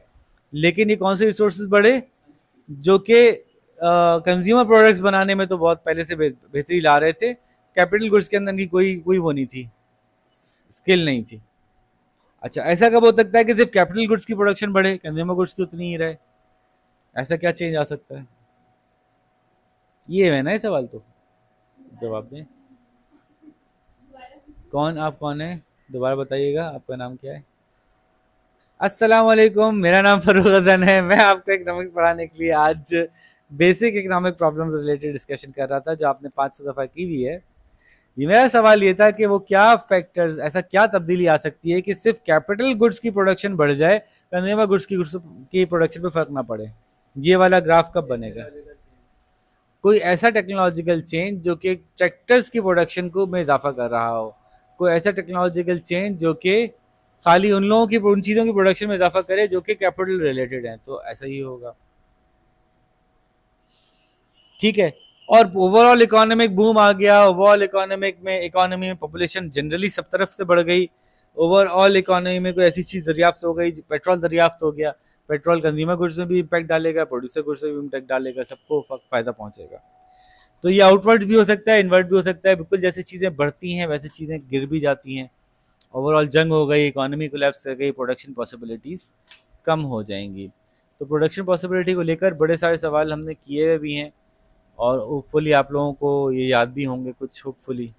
लेकिन ये कौन से रिसोर्सेज बढ़े? जो कि कंज्यूमर प्रोडक्ट्स बनाने में तो बहुत पहले से बेहतरी ला रहे थे, कैपिटल गुड्स के अंदर की कोई वो नहीं थी, स्किल नहीं थी। अच्छा, ऐसा कब हो सकता है कि सिर्फ कैपिटल गुड्स की प्रोडक्शन बढ़े, कंज्यूमर गुड्स की उतनी ही रहे? ऐसा क्या चेंज आ सकता है? ये है ना ये सवाल, तो जवाब दें। आप कौन है? दोबारा बताइएगा, आपका नाम क्या है? अस्सलाम वालेकुम, मेरा नाम फरूख हसन है। मैं आपको इकोनॉमिक्स पढ़ाने के लिए आज basic economic problems related discussion कर रहा था, जो आपने 500 दफ़ा की हुई है। ये मेरा सवाल ये था कि वो क्या फैक्टर्स, ऐसा क्या तब्दीली आ सकती है कि सिर्फ कैपिटल गुड्स की प्रोडक्शन बढ़ जाए, कंज्यूमर गुड्स की प्रोडक्शन पे फर्क ना पड़े? ये वाला ग्राफ कब बनेगा? कोई ऐसा टेक्नोलॉजिकल चेंज जो कि ट्रैक्टर्स की प्रोडक्शन को में इजाफा कर रहा हो, कोई ऐसा टेक्नोलॉजिकल चेंज जो कि खाली उन चीज़ों की प्रोडक्शन में इजाफा करे जो कि कैपिटल रिलेटेड हैं, तो ऐसा ही होगा। ठीक है, और ओवरऑल इकोनॉमिक बूम आ गया, ओवरऑल इकोनॉमी में पॉपुलेशन जनरली सब तरफ से बढ़ गई, ओवरऑल इकोनॉमी में कोई ऐसी चीज़ दरियाफ्त हो गई, पेट्रोल दरियाफ्त हो गया, पेट्रोल कंज्यूमर गुड्स में भी इम्पैक्ट डालेगा, प्रोड्यूसर गुड्स में भी इम्पैक्ट डालेगा, सबको फ़ायदा पहुंचेगा। तो ये आउटवर्ड भी हो सकता है, इनवर्ट भी हो सकता है। बिल्कुल जैसे चीज़ें बढ़ती हैं वैसे चीज़ें गिर भी जाती हैं। ओवरऑल जंग हो गई, इकोनॉमी कोलैप्स कर गई, प्रोडक्शन पॉसिबिलिटीज़ कम हो जाएंगी। तो प्रोडक्शन पॉसिबिलिटी को लेकर बड़े सारे सवाल हमने किए हुए भी हैं, और होपफुली आप लोगों को ये याद भी होंगे कुछ, होपफुली।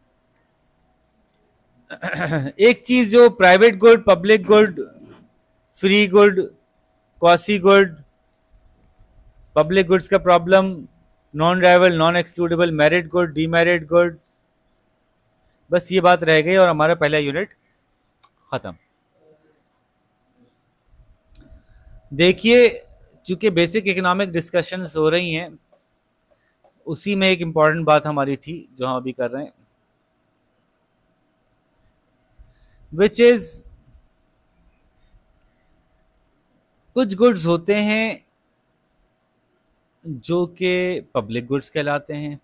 एक चीज़ जो private good, public good, free good, quasi good, public goods का problem, non rival, non excludable, merit good, demerit good, बस ये बात रह गई और हमारा पहला यूनिट खत्म। देखिए, चूंकि बेसिक इकोनॉमिक डिस्कशंस हो रही हैं, उसी में एक इम्पॉर्टेंट बात हमारी थी जो हम अभी कर रहे हैं, विच इज कुछ गुड्स होते हैं जो कि पब्लिक गुड्स कहलाते हैं,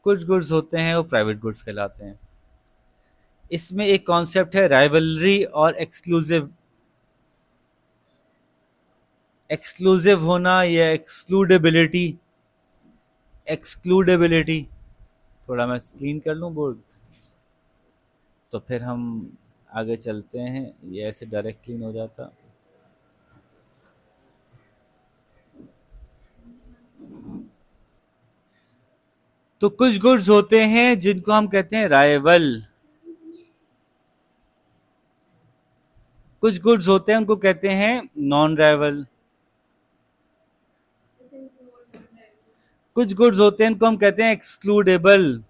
कुछ गुड्स होते हैं वो प्राइवेट गुड्स कहलाते हैं। इसमें एक कॉन्सेप्ट है राइवलरी और एक्सक्लूसिव। एक्सक्लूसिव होना या एक्सक्लूडेबिलिटी। एक्सक्लूडेबिलिटी, थोड़ा मैं क्लीन कर लूँ बोर्ड तो फिर हम आगे चलते हैं। ये ऐसे डायरेक्ट क्लीन हो जाता। तो कुछ गुड्स होते हैं जिनको हम कहते हैं राइवल, कुछ गुड्स होते हैं उनको कहते हैं नॉन राइवल, कुछ गुड्स होते हैं उनको हम कहते हैं एक्सक्लूडेबल,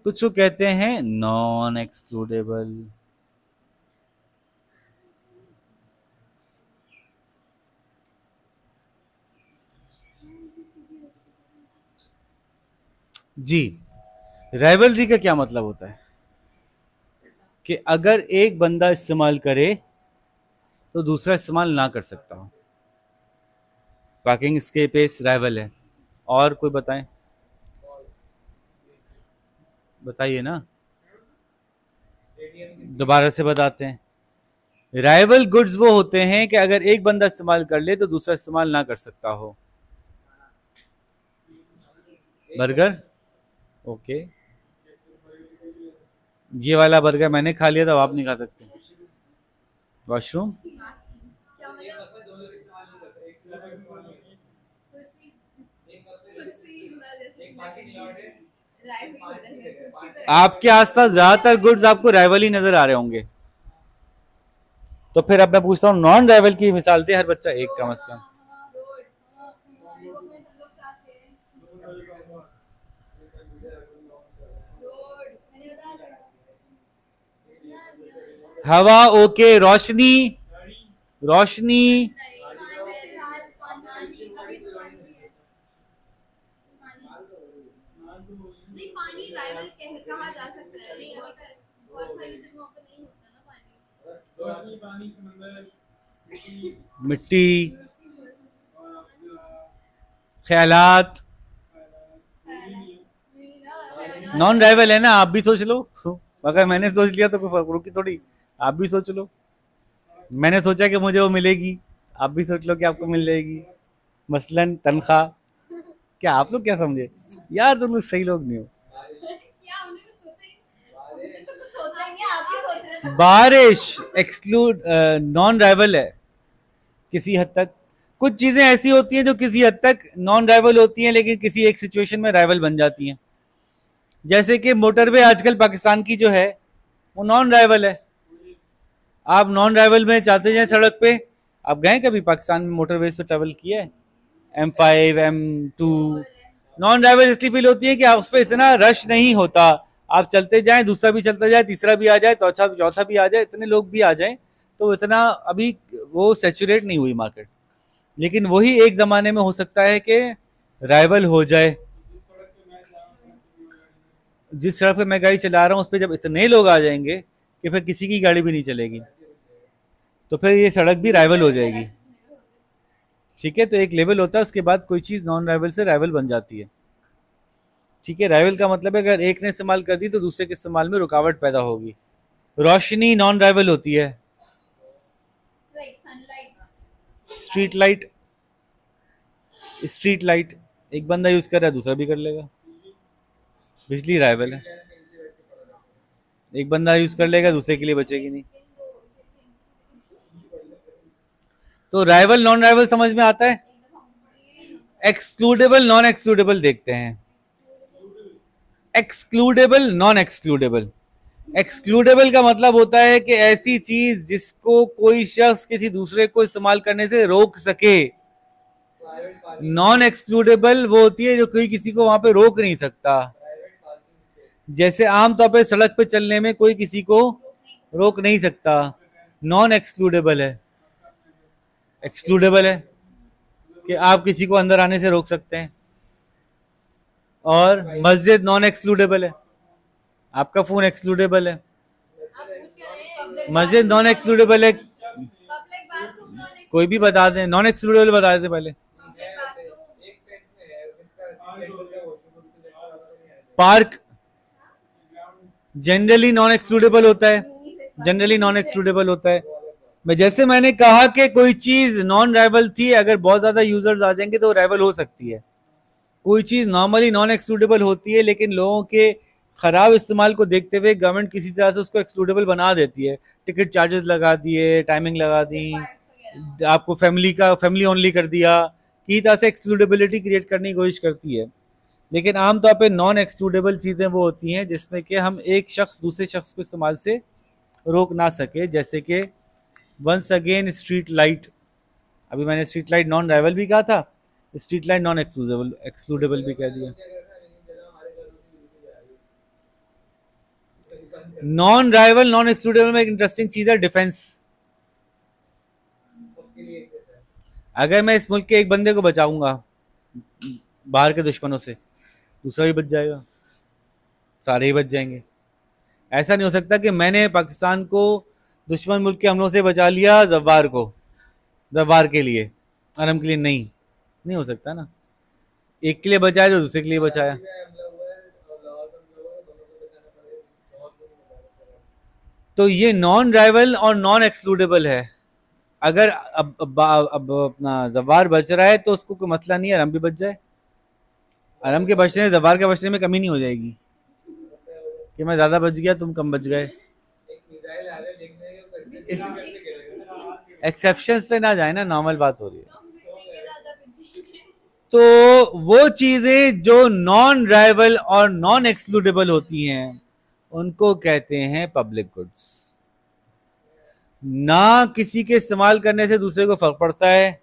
कुछ को कहते हैं नॉन एक्सक्लूडेबल। जी, राइवलरी का क्या मतलब होता है कि अगर एक बंदा इस्तेमाल करे तो दूसरा इस्तेमाल ना कर सकता हो। पार्किंग स्पेस राइवल है। और कोई बताएं, बताइए ना, दोबारा से बताते हैं। राइवल गुड्स वो होते हैं कि अगर एक बंदा इस्तेमाल कर ले तो दूसरा इस्तेमाल ना कर सकता हो। बर्गर, ओके, ये वाला बर्गर मैंने खा लिया तो आप नहीं खा सकते। वॉशरूम, आपके आसपास ज्यादातर गुड्स आपको राइवल ही नजर आ रहे होंगे। तो फिर अब मैं पूछता हूँ नॉन राइवल की मिसाल दे हर बच्चा एक कम से कम। हवा, ओके, रोशनी, रोशनी, मिट्टी, ख्यालात, नॉन राइवल है ना। आप भी सोच लो, अगर मैंने सोच लिया तो कोई फर्क रुकी थोड़ी। आप भी सोच लो, मैंने सोचा कि मुझे वो मिलेगी, आप भी सोच लो कि आपको मिल जाएगी, मसलन तनख्वाह। क्या आप लोग क्या समझे यार, तुम लोग सही लोग नहीं हो। बारिश एक्सक्लूड नॉन राइवल है किसी हद तक। कुछ चीजें ऐसी होती हैं जो किसी हद तक नॉन राइवल होती हैं लेकिन किसी एक सिचुएशन में राइवल बन जाती हैं। जैसे कि मोटरवे आजकल पाकिस्तान की जो है वो नॉन राइवल है। आप नॉन राइवल में चाहते जाए सड़क पे, आप गए कभी पाकिस्तान में मोटरवेज पे ट्रेवल किया है? M5, M2 नॉन राइवल इसलिए फील होती है कि आप उस पर इतना रश नहीं होता। आप चलते जाएं, दूसरा भी चलता जाए, तीसरा भी आ जाए, चौथा भी आ जाए, इतने लोग भी आ जाएं तो इतना अभी वो सैचुरेट नहीं हुई मार्केट। लेकिन वही एक जमाने में हो सकता है कि राइवल हो जाए। जिस सड़क पे मैं गाड़ी चला रहा हूँ उस पर जब इतने लोग आ जाएंगे कि फिर किसी की गाड़ी भी नहीं चलेगी, तो फिर ये सड़क भी राइवल हो जाएगी। ठीक है, तो एक लेवल होता है, उसके बाद कोई चीज नॉन राइवल से राइवल बन जाती है। ठीक है, राइवल का मतलब है अगर एक ने इस्तेमाल कर दी तो दूसरे के इस्तेमाल में रुकावट पैदा होगी। रोशनी नॉन राइवल होती है। स्ट्रीट लाइट, स्ट्रीट लाइट एक बंदा यूज कर रहा है दूसरा भी कर लेगा। बिजली राइवल है, एक बंदा यूज कर लेगा दूसरे के लिए बचेगी नहीं। तो राइवल नॉन राइवल समझ में आता है। एक्सक्लूडेबल नॉन एक्सक्लूडेबल देखते हैं। एक्सक्लूडेबल नॉन एक्सक्लूडेबल, एक्सक्लूडेबल का मतलब होता है कि ऐसी चीज जिसको कोई शख्स किसी दूसरे को इस्तेमाल करने से रोक सके। नॉन एक्सक्लूडेबल वो होती है जो कोई किसी को वहां पे रोक नहीं सकता। जैसे आमतौर पे सड़क पे चलने में कोई किसी को रोक नहीं सकता, नॉन एक्सक्लूडेबल है। एक्सक्लूडेबल है कि आप किसी को अंदर आने से रोक सकते हैं। और मस्जिद नॉन एक्सक्लूडेबल है, आपका फोन एक्सक्लूडेबल है। मस्जिद नॉन एक्सक्लूडेबल है, कोई भी बता दें, नॉन एक्सक्लूडेबल बता देते पहले। पार्क, जनरली नॉन एक्सक्लूडेबल होता है, जनरली नॉन एक्सक्लूडेबल होता है। मैं जैसे मैंने कहा कि कोई चीज नॉन राइवल थी, अगर बहुत ज्यादा यूजर्स आ जाएंगे तो राइवल हो सकती है। कोई चीज नॉर्मली नॉन एक्सक्लूडेबल होती है, लेकिन लोगों के खराब इस्तेमाल को देखते हुए गवर्नमेंट किसी तरह से उसको एक्सक्लूडेबल बना देती है। टिकट चार्जेस लगा दिए, टाइमिंग लगा दी, आपको फैमिली ओनली कर दिया, किसी तरह से एक्सक्लूडेबिलिटी क्रिएट करने की कोशिश करती है। लेकिन आमतौर पे नॉन एक्सक्लूडेबल चीज़ें वो होती हैं जिसमें कि हम एक शख्स दूसरे शख्स को इस्तेमाल से रोक ना सके। जैसे कि वंस अगेन स्ट्रीट लाइट, अभी मैंने स्ट्रीट लाइट नॉन राइवल भी कहा था, स्ट्रीट लाइट नॉन एक्सक्लूडेबल भी कह दिया। नॉन राइवल नॉन एक्सक्लूडेबल में एक इंटरेस्टिंग चीज है डिफेंस। अगर मैं इस मुल्क के एक बंदे को बचाऊंगा बाहर के दुश्मनों से, दूसरा भी बच जाएगा, सारे ही बच जाएंगे। ऐसा नहीं हो सकता कि मैंने पाकिस्तान को दुश्मन मुल्क के हमलों से बचा लिया जवार के लिए, आराम के लिए नहीं हो सकता ना। एक के लिए बचाया तो दूसरे के लिए बचाया। तो ये नॉन राइवल और नॉन एक्सक्लूडेबल है। अगर अब अपना जवार बच रहा है तो उसको कोई मसला नहीं है, आराम भी बच जाए। आराम के बचने, जवार के बचने में कमी नहीं हो जाएगी कि मैं ज्यादा बच गया तुम कम बच गए। इस एक्सेप्शंस पे ना जाए ना, नॉर्मल बात हो रही है। तो वो चीजें जो नॉन राइवल और नॉन एक्सक्लूडेबल होती हैं उनको कहते हैं पब्लिक गुड्स। ना किसी के इस्तेमाल करने से दूसरे को फर्क पड़ता है,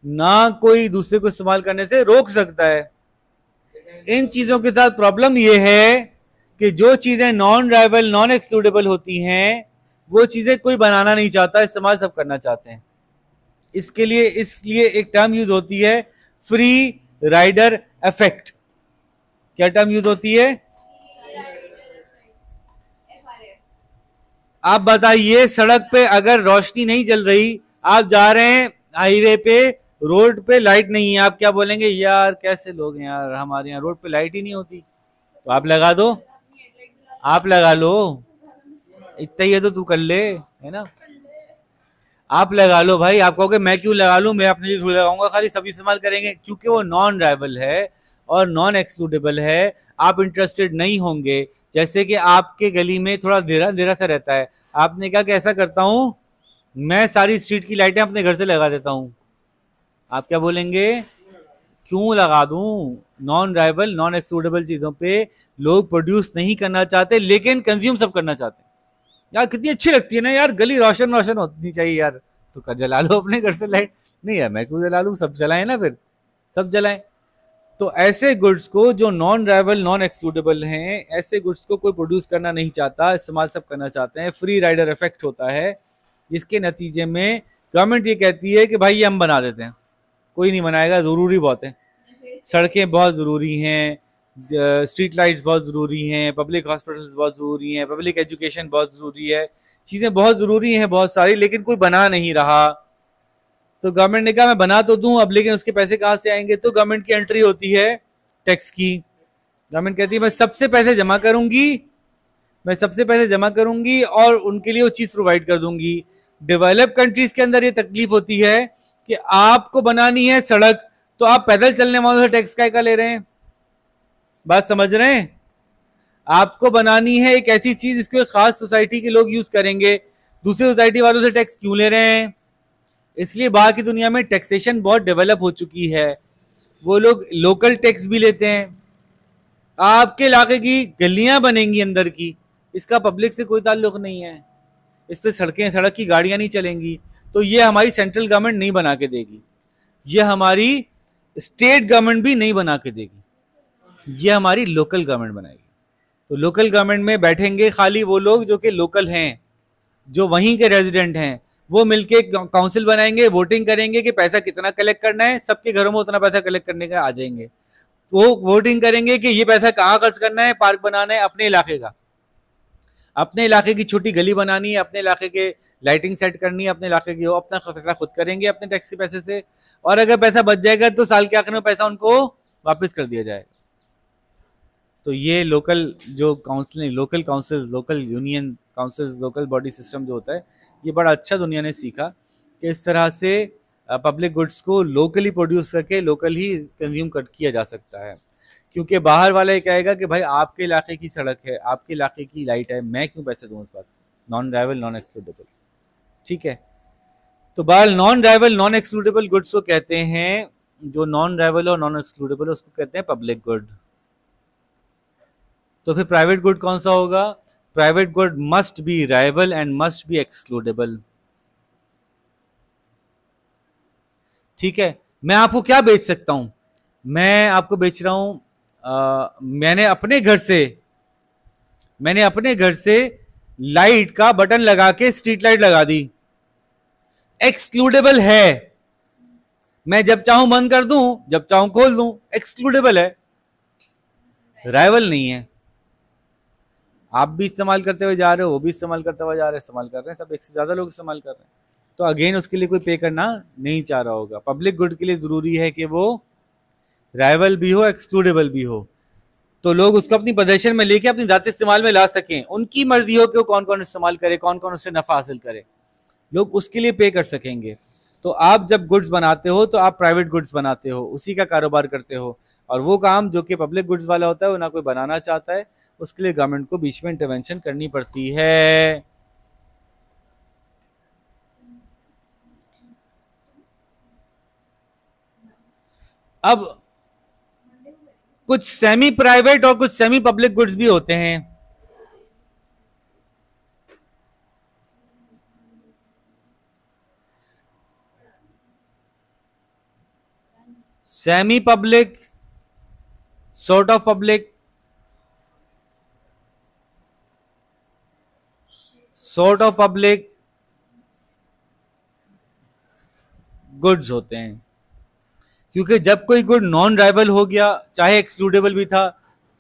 ना कोई दूसरे को इस्तेमाल करने से रोक सकता है। इन चीजों के साथ प्रॉब्लम यह है कि जो चीजें नॉन राइवल नॉन एक्सक्लूडेबल होती हैं वो चीजें कोई बनाना नहीं चाहता, इस्तेमाल सब करना चाहते हैं। इसलिए एक टर्म यूज होती है फ्री राइडर इफेक्ट। क्या टर्म यूज होती है? आप बताइए, सड़क पे अगर रोशनी नहीं जल रही, आप जा रहे हैं हाईवे पे, रोड पे लाइट नहीं है, आप क्या बोलेंगे? यार कैसे लोग हैं यार, हमारे यहाँ रोड पे लाइट ही नहीं होती। तो आप लगा दो, आप लगा लो, इतना ही है तो तू कर ले, है ना। आप लगा लो भाई। आप कहोगे मैं क्यों लगा लूं, मैं अपने लिए थोड़ी लगाऊंगा, खाली सभी इस्तेमाल करेंगे, क्योंकि वो नॉन राइवल है और नॉन एक्सक्लूडेबल है। आप इंटरेस्टेड नहीं होंगे। जैसे कि आपके गली में थोड़ा अंधेरा अंधेरा सा रहता है, आपने कहा कि ऐसा करता हूं मैं सारी स्ट्रीट की लाइटें अपने घर से लगा देता हूं। आप क्या बोलेंगे? क्यों लगा दूं? नॉन राइवल नॉन एक्सक्लूडेबल चीजों पे लोग प्रोड्यूस नहीं करना चाहते, लेकिन कंज्यूम सब करना चाहते हैं। यार कितनी अच्छी लगती है ना यार, गली रोशन रोशन होनी चाहिए यार, तो कर जला लो अपने घर से लाइट। नहीं है मैं क्यों जला लूं, सब जलाएं ना, फिर सब जलाएं। तो ऐसे गुड्स को जो नॉन राइवल नॉन एक्सक्लूडेबल हैं, ऐसे गुड्स को कोई प्रोड्यूस करना नहीं चाहता, इस्तेमाल सब करना चाहते हैं। फ्री राइडर इफेक्ट होता है, जिसके नतीजे में गवर्नमेंट ये कहती है कि भाई ये हम बना देते हैं। कोई नहीं बनाएगा, जरूरी बहुत है। सड़कें बहुत जरूरी हैं, स्ट्रीट लाइट्स बहुत ज़रूरी हैं, पब्लिक हॉस्पिटल्स बहुत ज़रूरी हैं, पब्लिक एजुकेशन बहुत ज़रूरी है, चीज़ें बहुत ज़रूरी हैं बहुत सारी, लेकिन कोई बना नहीं रहा। तो गवर्नमेंट ने कहा मैं बना तो दूं अब, लेकिन उसके पैसे कहाँ से आएंगे? तो गवर्नमेंट की एंट्री होती है टैक्स की। गवर्नमेंट कहती है मैं सबसे पैसे जमा करूंगी, मैं सबसे पैसे जमा करूंगी और उनके लिए वो चीज़ प्रोवाइड कर दूंगी। डेवलप कंट्रीज के अंदर ये तकलीफ होती है कि आपको बनानी है सड़क, तो आप पैदल चलने वालों से टैक्स क्या ले रहे हैं? बात समझ रहे हैं? आपको बनानी है एक ऐसी चीज जिसको एक खास सोसाइटी के लोग यूज करेंगे, दूसरी सोसाइटी वालों से टैक्स क्यों ले रहे हैं? इसलिए बाहर की दुनिया में टैक्सेशन बहुत डेवलप हो चुकी है, वो लोग लोकल टैक्स भी लेते हैं। आपके इलाके की गलियां बनेंगी अंदर की, इसका पब्लिक से कोई ताल्लुक नहीं है, इस पर सड़क की गाड़ियां नहीं चलेंगी, तो ये हमारी सेंट्रल गवर्नमेंट नहीं बना के देगी, ये हमारी स्टेट गवर्नमेंट भी नहीं बना के देगी, ये हमारी लोकल गवर्नमेंट बनाएगी। तो लोकल गवर्नमेंट में बैठेंगे खाली वो लोग जो कि लोकल हैं, जो वहीं के रेजिडेंट हैं, वो मिलके काउंसिल बनाएंगे, वोटिंग करेंगे कि पैसा कितना कलेक्ट करना है, सबके घरों में उतना पैसा कलेक्ट करने का आ जाएंगे। वो वोटिंग करेंगे कि ये पैसा कहाँ खर्च करना है, पार्क बनाना है अपने इलाके का, अपने इलाके की छोटी गली बनानी है, अपने इलाके के लाइटिंग सेट करनी है, अपने इलाके की, अपना फैसला खुद करेंगे अपने टैक्स के पैसे से। और अगर पैसा बच जाएगा तो साल के आखिर में पैसा उनको वापस कर दिया जाएगा। तो ये लोकल जो counselling, local council, local union council, local body system जो होता है, ये बड़ा अच्छा दुनिया ने सीखा कि इस तरह से पब्लिक गुड्स को लोकली प्रोड्यूस करके लोकल ही कंज्यूम किया जा सकता है। क्योंकि बाहर वाला ये कहेगा कि भाई आपके इलाके की सड़क है, आपके इलाके की लाइट है, मैं क्यों पैसे दूँ उस बात, नॉन ड्राइवल नॉन एक्सक्लूडेबल, ठीक है। तो बाल non rival non excludable goods को कहते हैं, जो नॉन ड्राइवल और नॉन एक्सक्लूडेबल है उसको कहते हैं पब्लिक गुड। तो फिर प्राइवेट गुड कौन सा होगा? Private good must be rival and must be excludable, ठीक है। मैं आपको क्या बेच सकता हूं? मैं आपको बेच रहा हूं, मैंने अपने घर से लाइट का बटन लगा के स्ट्रीट लाइट लगा दी, एक्सक्लूडेबल है। मैं जब चाहूं बंद कर दूं, जब चाहूं खोल दूं, एक्सक्लूडेबल है, राइवल नहीं है। आप भी इस्तेमाल करते हुए जा रहे हो, वो भी इस्तेमाल करते हुए जा रहे हैं, इस्तेमाल कर रहे हैं, सब एक से ज्यादा लोग इस्तेमाल कर रहे हैं। तो अगेन उसके लिए कोई पे करना नहीं चाह रहा होगा। पब्लिक गुड के लिए जरूरी है कि वो राइवल भी हो, एक्सक्लूडेबल भी हो, तो लोग उसको अपनी पोजीशन में लेके अपनी जाति इस्तेमाल में ला सकें, उनकी मर्जी हो कि वो कौन कौन इस्तेमाल करे, कौन कौन उससे नफा हासिल करे, लोग उसके लिए पे कर सकेंगे। तो आप जब गुड्स बनाते हो तो आप प्राइवेट गुड्स बनाते हो, उसी का कारोबार करते हो, और वो काम जो कि पब्लिक गुड्स वाला होता है वो ना कोई बनाना चाहता है, उसके लिए गवर्नमेंट को बीच में इंटरवेंशन करनी पड़ती है। अब कुछ सेमी प्राइवेट और कुछ सेमी पब्लिक गुड्स भी होते हैं। Semi public, sort of public, sort of public goods होते हैं। क्योंकि जब कोई गुड नॉन राइवल हो गया, चाहे एक्सक्लूडेबल भी था,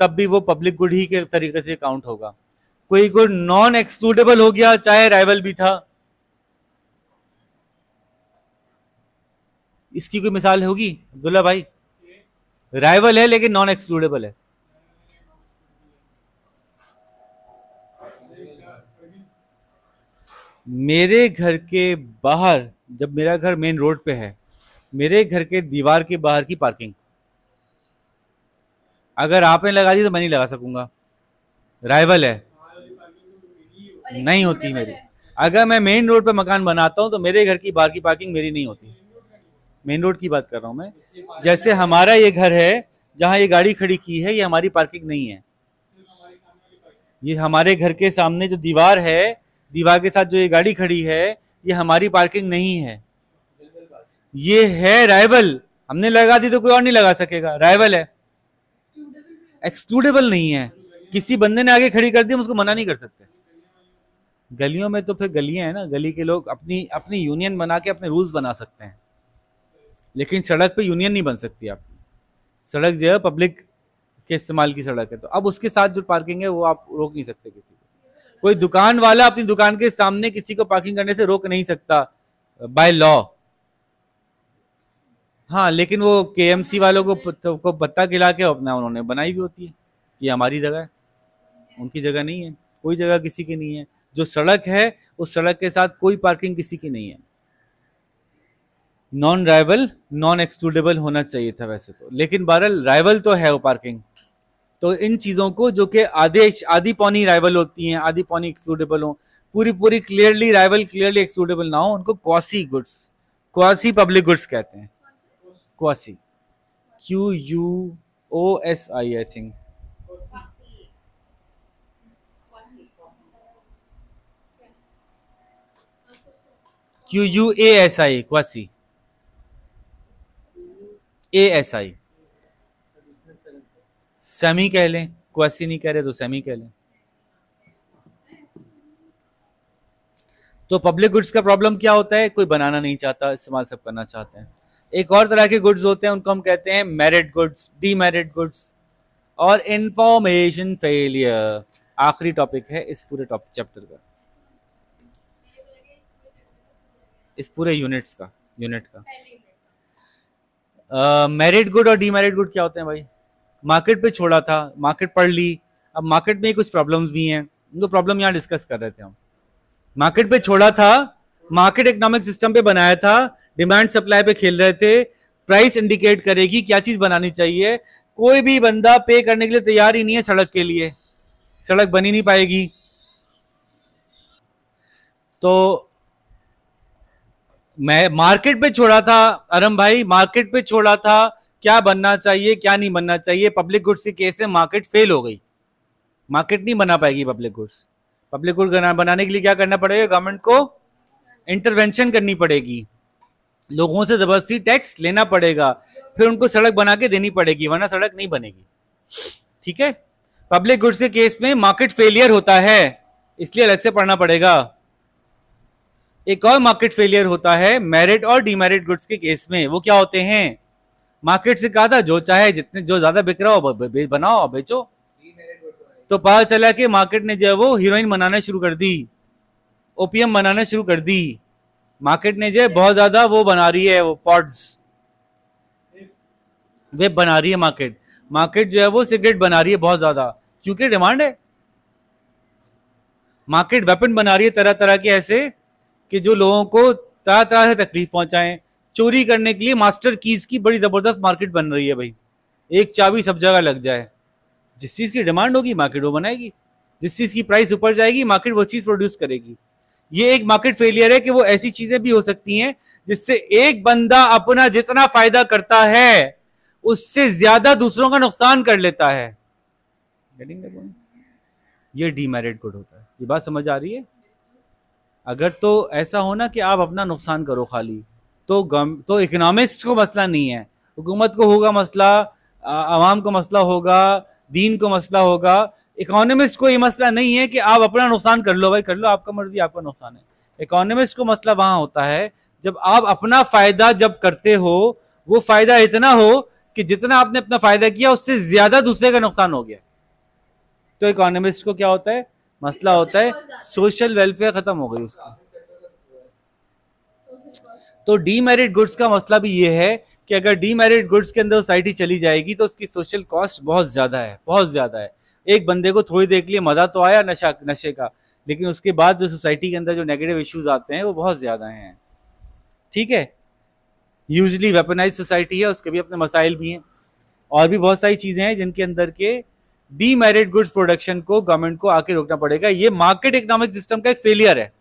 तब भी वो पब्लिक गुड ही के तरीके से काउंट होगा। कोई गुड नॉन एक्सक्लूडेबल हो गया, चाहे राइवल भी था, इसकी कोई मिसाल होगी अब्दुल्ला भाई? राइवल है लेकिन नॉन एक्सक्लूडेबल है। मेरे घर के बाहर, जब मेरा घर मेन रोड पे है, मेरे घर के दीवार के बाहर की पार्किंग अगर आपने लगा दी तो मैं नहीं लगा सकूंगा, राइवल है, नहीं होती मेरी। अगर मैं मेन रोड पे मकान बनाता हूं तो मेरे घर की बाहर की पार्किंग मेरी नहीं होती। मेन रोड की बात कर रहा हूं मैं। जैसे हमारा ये घर है, जहां ये गाड़ी खड़ी की है, ये हमारी पार्किंग नहीं है। ये हमारे घर के सामने जो दीवार है, दीवार के साथ जो ये गाड़ी खड़ी है, ये हमारी पार्किंग नहीं है, ये है राइवल। हमने लगा दी तो कोई और नहीं लगा सकेगा, राइवल है, एक्सक्लूडेबल नहीं है। किसी बंदे ने आगे खड़ी कर दी, हम उसको मना नहीं कर सकते। गलियों में तो फिर गलियां हैं ना, गली के लोग अपनी अपनी यूनियन बना के अपने रूल्स बना सकते हैं, लेकिन सड़क पे यूनियन नहीं बन सकती आपकी। सड़क जो है पब्लिक के इस्तेमाल की सड़क है, तो अब उसके साथ जो पार्किंग है वो आप रोक नहीं सकते किसी को। कोई दुकान वाला अपनी दुकान के सामने किसी को पार्किंग करने से रोक नहीं सकता बाय लॉ। हाँ, लेकिन वो केएमसी वालों को पत्ता खिला के अपना उन्होंने बनाई भी होती है कि हमारी जगह है, उनकी जगह नहीं है, कोई जगह किसी की नहीं है। जो सड़क है उस सड़क के साथ कोई पार्किंग किसी की नहीं है। नॉन राइवल नॉन एक्सक्लूडेबल होना चाहिए था वैसे तो, लेकिन बहरहाल राइवल तो है वो पार्किंग। तो इन चीजों को जो कि आधी पौनी राइवल होती हैं, आधी पौनी एक्सक्लूडेबल हो, पूरी पूरी क्लियरली राइवल क्लियरली एक्सक्लूडेबल ना हो, उनको quasi goods, quasi public goods कहते हैं। Quasi, QUOSI I think, QUASI, quasi, ASI, semi कह लें, क्वासी नहीं कह रहे तो सेमी कह लें। तो पब्लिक गुड्स का प्रॉब्लम क्या होता है? कोई बनाना नहीं चाहता, इस्तेमाल सब करना चाहते हैं। एक और तरह के गुड्स होते हैं, उनको हम कहते हैं मेरिट गुड्स, डीमेरिट गुड्स और इंफॉर्मेशन फेलियर। आखिरी टॉपिक है इस पूरे टॉपिक चैप्टर का, इस पूरे यूनिट का। मेरिट गुड और डीमेरिट गुड क्या होते हैं भाई? मार्केट पे छोड़ा था, मार्केट पढ़ ली, अब मार्केट में कुछ प्रॉब्लम्स भी हैं, वो प्रॉब्लम यहाँ डिस्कस कर रहे थे हम। मार्केट पे छोड़ा था, मार्केट इकोनॉमिक सिस्टम पे बनाया था, डिमांड सप्लाई पे खेल रहे थे, प्राइस इंडिकेट करेगी क्या चीज बनानी चाहिए। कोई भी बंदा पे करने के लिए तैयार ही नहीं है सड़क के लिए, सड़क बनी नहीं पाएगी। तो मैं मार्केट पे छोड़ा था अरम भाई, मार्केट पे छोड़ा था क्या बनना चाहिए क्या नहीं बनना चाहिए। पब्लिक गुड्स के केस में मार्केट फेल हो गई, मार्केट नहीं बना पाएगी पब्लिक गुड्स। पब्लिक गुड बनाने के लिए क्या करना पड़ेगा, गवर्नमेंट को इंटरवेंशन करनी पड़ेगी, लोगों से जबरदस्ती टैक्स लेना पड़ेगा, फिर उनको सड़क बना के देनी पड़ेगी, वरना सड़क नहीं बनेगी। ठीक है, पब्लिक गुड्स के केस में मार्केट फेलियर होता है, इसलिए अलग से पढ़ना पड़ेगा। एक और मार्केट फेलियर होता है मेरिट और डीमेरिट गुड्स के केस में। वो क्या होते हैं, मार्केट से कहा था जो चाहे जितने जो ज्यादा बिक रहा हो बनाओ बेचो, तो पता चला कि मार्केट ने जो है वो हीरोइन बनाना शुरू कर दी, ओपीएम बनाना शुरू कर दी। मार्केट ने जो है बहुत ज्यादा वो बना रही है, वो पॉड्स वेब बना रही है मार्केट, मार्केट जो है वो सिगरेट बना रही है बहुत ज्यादा, क्योंकि डिमांड है। मार्केट वेपन बना रही है तरह तरह के ऐसे कि जो लोगों को तरह तरह से तकलीफ पहुंचाएं। चोरी करने के लिए मास्टर कीज की बड़ी जबरदस्त मार्केट बन रही है भाई, एक चाबी सब जगह लग जाए। जिस चीज की डिमांड होगी मार्केट वो बनाएगी, जिस चीज की प्राइस ऊपर जाएगी मार्केट वो चीज प्रोड्यूस करेगी। ये एक मार्केट फेलियर है कि वो ऐसी चीजें भी हो सकती हैं जिससे एक बंदा अपना जितना फायदा करता है उससे ज्यादा दूसरों का नुकसान कर लेता है। ये डीमेरिट गुड होता है। ये बात समझ आ रही है? अगर तो ऐसा होना कि आप अपना नुकसान करो खाली, तो इकोनॉमिस्ट को मसला नहीं है, हुकूमत को होगा मसला, आवाम को मसला होगा, दीन को मसला होगा। इकोनॉमिस्ट को ये मसला नहीं है कि आप अपना नुकसान कर लो, भाई कर लो, आपका मर्जी, आपका नुकसान है। इकोनॉमिस्ट को मसला वहां होता है जब आप अपना फायदा जब करते हो, वो फायदा इतना हो कि जितना आपने अपना फायदा किया उससे ज्यादा दूसरे का नुकसान हो गया, तो इकोनॉमिस्ट को क्या होता है, मसला होता है, सोशल वेलफेयर खत्म हो गई उसका। तो डीमेरिट गुड्स का मसला भी ये है कि अगर डीमेरिट गुड्स के अंदर सोसाइटी चली जाएगी तो उसकी सोशल कॉस्ट बहुत ज्यादा है, बहुत ज्यादा है। एक बंदे को थोड़ी देर के लिए मजा तो आया नशे का, लेकिन उसके बाद जो सोसाइटी के अंदर जो नेगेटिव इश्यूज आते हैं वो बहुत ज्यादा हैं। ठीक है, यूजली वेपनाइज सोसाइटी है, उसके भी अपने मसाइल भी हैं, और भी बहुत सारी चीजें हैं जिनके अंदर के डीमेरिट गुड्स प्रोडक्शन को गवर्नमेंट को आके रोकना पड़ेगा। ये मार्केट इकोनॉमिक सिस्टम का एक फेलियर है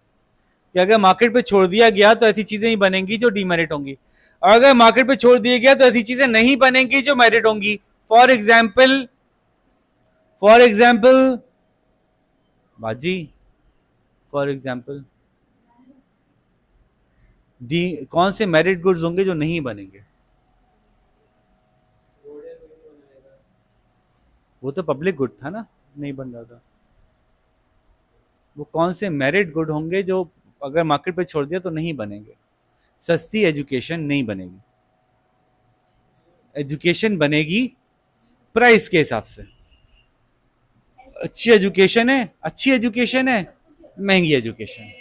कि अगर मार्केट पे छोड़ दिया गया तो ऐसी चीजें ही बनेंगी जो डीमेरिट होंगी, और अगर मार्केट पे छोड़ दिया गया तो ऐसी चीजें नहीं बनेंगी जो मेरिट होंगी। फॉर एग्जाम्पल बाजी, फॉर एग्जाम्पल कौन से मेरिट गुड्स होंगे जो नहीं बनेंगे? वो तो पब्लिक गुड था ना, नहीं बन रहा था। वो कौन से मेरिट गुड होंगे जो अगर मार्केट पे छोड़ दिया तो नहीं बनेंगे? सस्ती एजुकेशन नहीं बनेगी, एजुकेशन बनेगी प्राइस के हिसाब से। अच्छी एजुकेशन है, अच्छी एजुकेशन है, महंगी एजुकेशन है,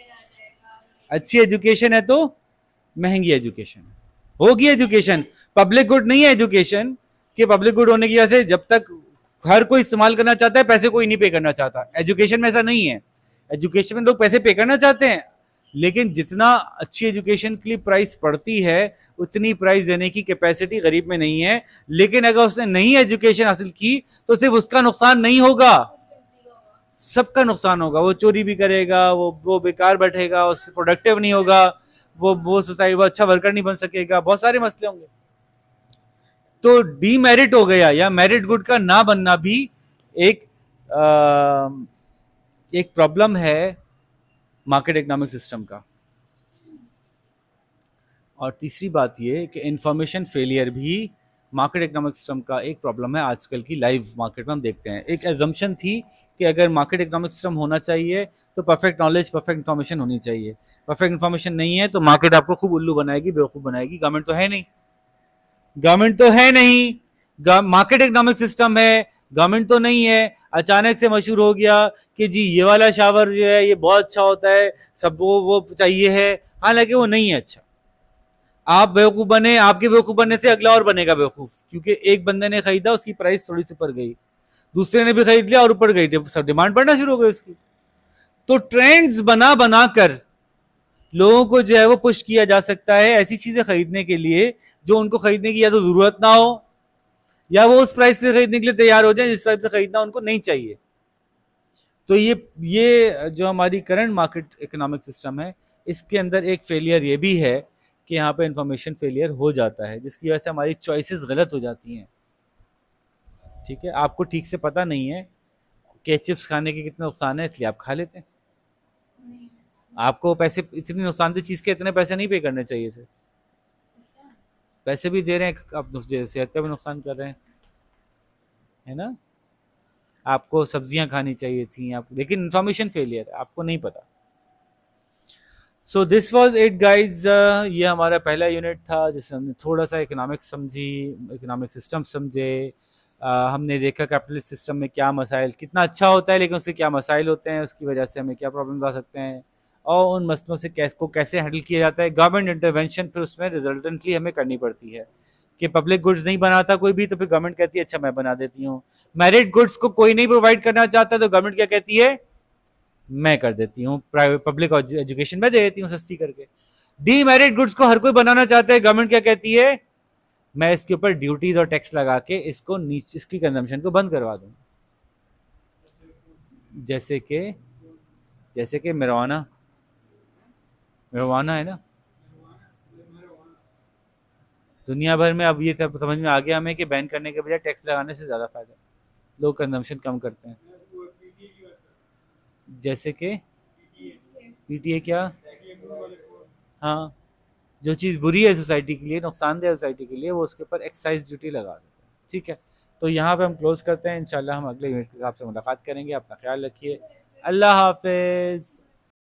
अच्छी एजुकेशन है तो महंगी एजुकेशन होगी। एजुकेशन पब्लिक गुड नहीं है एजुकेशन, कि पब्लिक गुड होने की वजह से जब तक हर कोई इस्तेमाल करना चाहता है पैसे कोई नहीं पे करना चाहता। एजुकेशन में ऐसा नहीं है, एजुकेशन में लोग पैसे पे करना चाहते हैं, लेकिन जितना अच्छी एजुकेशन के लिए प्राइस पड़ती है उतनी प्राइस देने की कैपेसिटी गरीब में नहीं है। लेकिन अगर उसने नहीं एजुकेशन हासिल की तो सिर्फ उसका नुकसान नहीं होगा, सबका नुकसान होगा। वो चोरी भी करेगा, वो बेकार बैठेगा, उससे प्रोडक्टिव नहीं होगा, वो सोसाइटी वो अच्छा वर्कर नहीं बन सकेगा, बहुत सारे मसले होंगे। तो डीमेरिट हो गया या मेरिट गुड का ना बनना भी एक प्रॉब्लम है मार्केट इकोनॉमिक सिस्टम का। और तीसरी बात ये कि इंफॉर्मेशन फेलियर भी मार्केट इकोनॉमिक सिस्टम का एक प्रॉब्लम है। आजकल की लाइव मार्केट में हम देखते हैं, एक एजम्पशन थी कि अगर मार्केट इकोनॉमिक सिस्टम होना चाहिए तो परफेक्ट नॉलेज, परफेक्ट इन्फॉर्मेशन होनी चाहिए। परफेक्ट इन्फॉर्मेशन नहीं है तो मार्केट आपको खूब उल्लू बनाएगी, बेवकूफ़ बनाएगी। गवर्नमेंट तो है नहीं, गवर्नमेंट तो है नहीं, मार्केट इकोनॉमिक सिस्टम है, गवर्नमेंट तो नहीं है। अचानक से मशहूर हो गया कि जी ये वाला शावर जो है ये बहुत अच्छा होता है, सब वो चाहिए है, हालांकि वो नहीं है अच्छा। आप बेवकूफ बने, आपके बेवकूफ बनने से अगला और बनेगा बेवकूफ, क्योंकि एक बंदे ने खरीदा, उसकी प्राइस थोड़ी सी ऊपर गई, दूसरे ने भी खरीद लिया और ऊपर गई, सब डिमांड बढ़ना शुरू हो गई उसकी। तो ट्रेंड्स बना बना कर लोगों को जो है वो पुश किया जा सकता है ऐसी चीजें खरीदने के लिए जो उनको खरीदने की या तो जरूरत ना हो, या वो उस प्राइस से खरीदने के लिए तैयार हो जाए जिस प्राइस से खरीदना उनको नहीं चाहिए। तो ये जो हमारी करंट मार्केट इकोनॉमिक सिस्टम है, इसके अंदर एक फेलियर ये भी है कि यहाँ पे इंफॉर्मेशन फेलियर हो जाता है, जिसकी वजह से हमारी चॉइसेस गलत हो जाती हैं। ठीक है, आपको ठीक से पता नहीं है कि चिप्स खाने के कितने नुकसान है, इसलिए आप खा लेते हैं। आपको पैसे, इतनी नुकसानदेह चीज के इतने पैसे नहीं पे करने चाहिए थे। पैसे भी दे रहे हैं, आप सेहत का भी नुकसान कर रहे हैं, है ना। आपको सब्जियां खानी चाहिए थी आप, लेकिन इंफॉर्मेशन फेलियर, आपको नहीं पता। So this was it guys, ये हमारा पहला यूनिट था जिसमें हमने थोड़ा सा इकोनॉमिक्स समझी, इकोनॉमिक सिस्टम समझे। हमने देखा कैपिटलिस्ट सिस्टम में क्या मसाइल, कितना अच्छा होता है लेकिन उससे क्या मसाइल होते हैं, उसकी वजह से हमें क्या प्रॉब्लम आ सकते हैं, और उन मसलों से कैसे हैंडल किया जाता है। गवर्नमेंट इंटरवेंशन फिर उसमें रिजल्टेंटली हमें करनी पड़ती है कि पब्लिक गुड्स नहीं बनाता कोई भी, तो फिर गवर्नमेंट कहती है अच्छा मैं बना देती हूँ। मेरिट गुड्स को कोई नहीं प्रोवाइड करना चाहता तो गवर्नमेंट क्या कहती है, मैं कर देती हूँ, प्राइवेट पब्लिक एजुकेशन में दे देती हूँ सस्ती करके। डीमेरिट गुड्स को हर कोई बनाना चाहता है, गवर्नमेंट क्या कहती है, मैं इसके ऊपर ड्यूटीज और टैक्स लगा के इसको नीचे, इसकी कंजम्पशन को बंद करवा दूँ। जैसे कि marijuana है ना, दुनिया भर में अब ये समझ में आ गया हमें कि बैन करने के बजाय टैक्स लगाने से ज़्यादा फायदा है, लोग कंजम्पशन कम करते हैं। जैसे कि पीटीए क्या, हाँ, जो चीज़ बुरी है सोसाइटी के लिए, नुकसानदेह है सोसाइटी के लिए, वो उसके ऊपर एक्साइज ड्यूटी लगा देते हैं। ठीक है, तो यहाँ पे हम क्लोज करते हैं, इंशाल्लाह हम अगले यूनिट के हिसाब से मुलाकात करेंगे। अपना ख्याल रखिए, अल्लाह हाफिज़।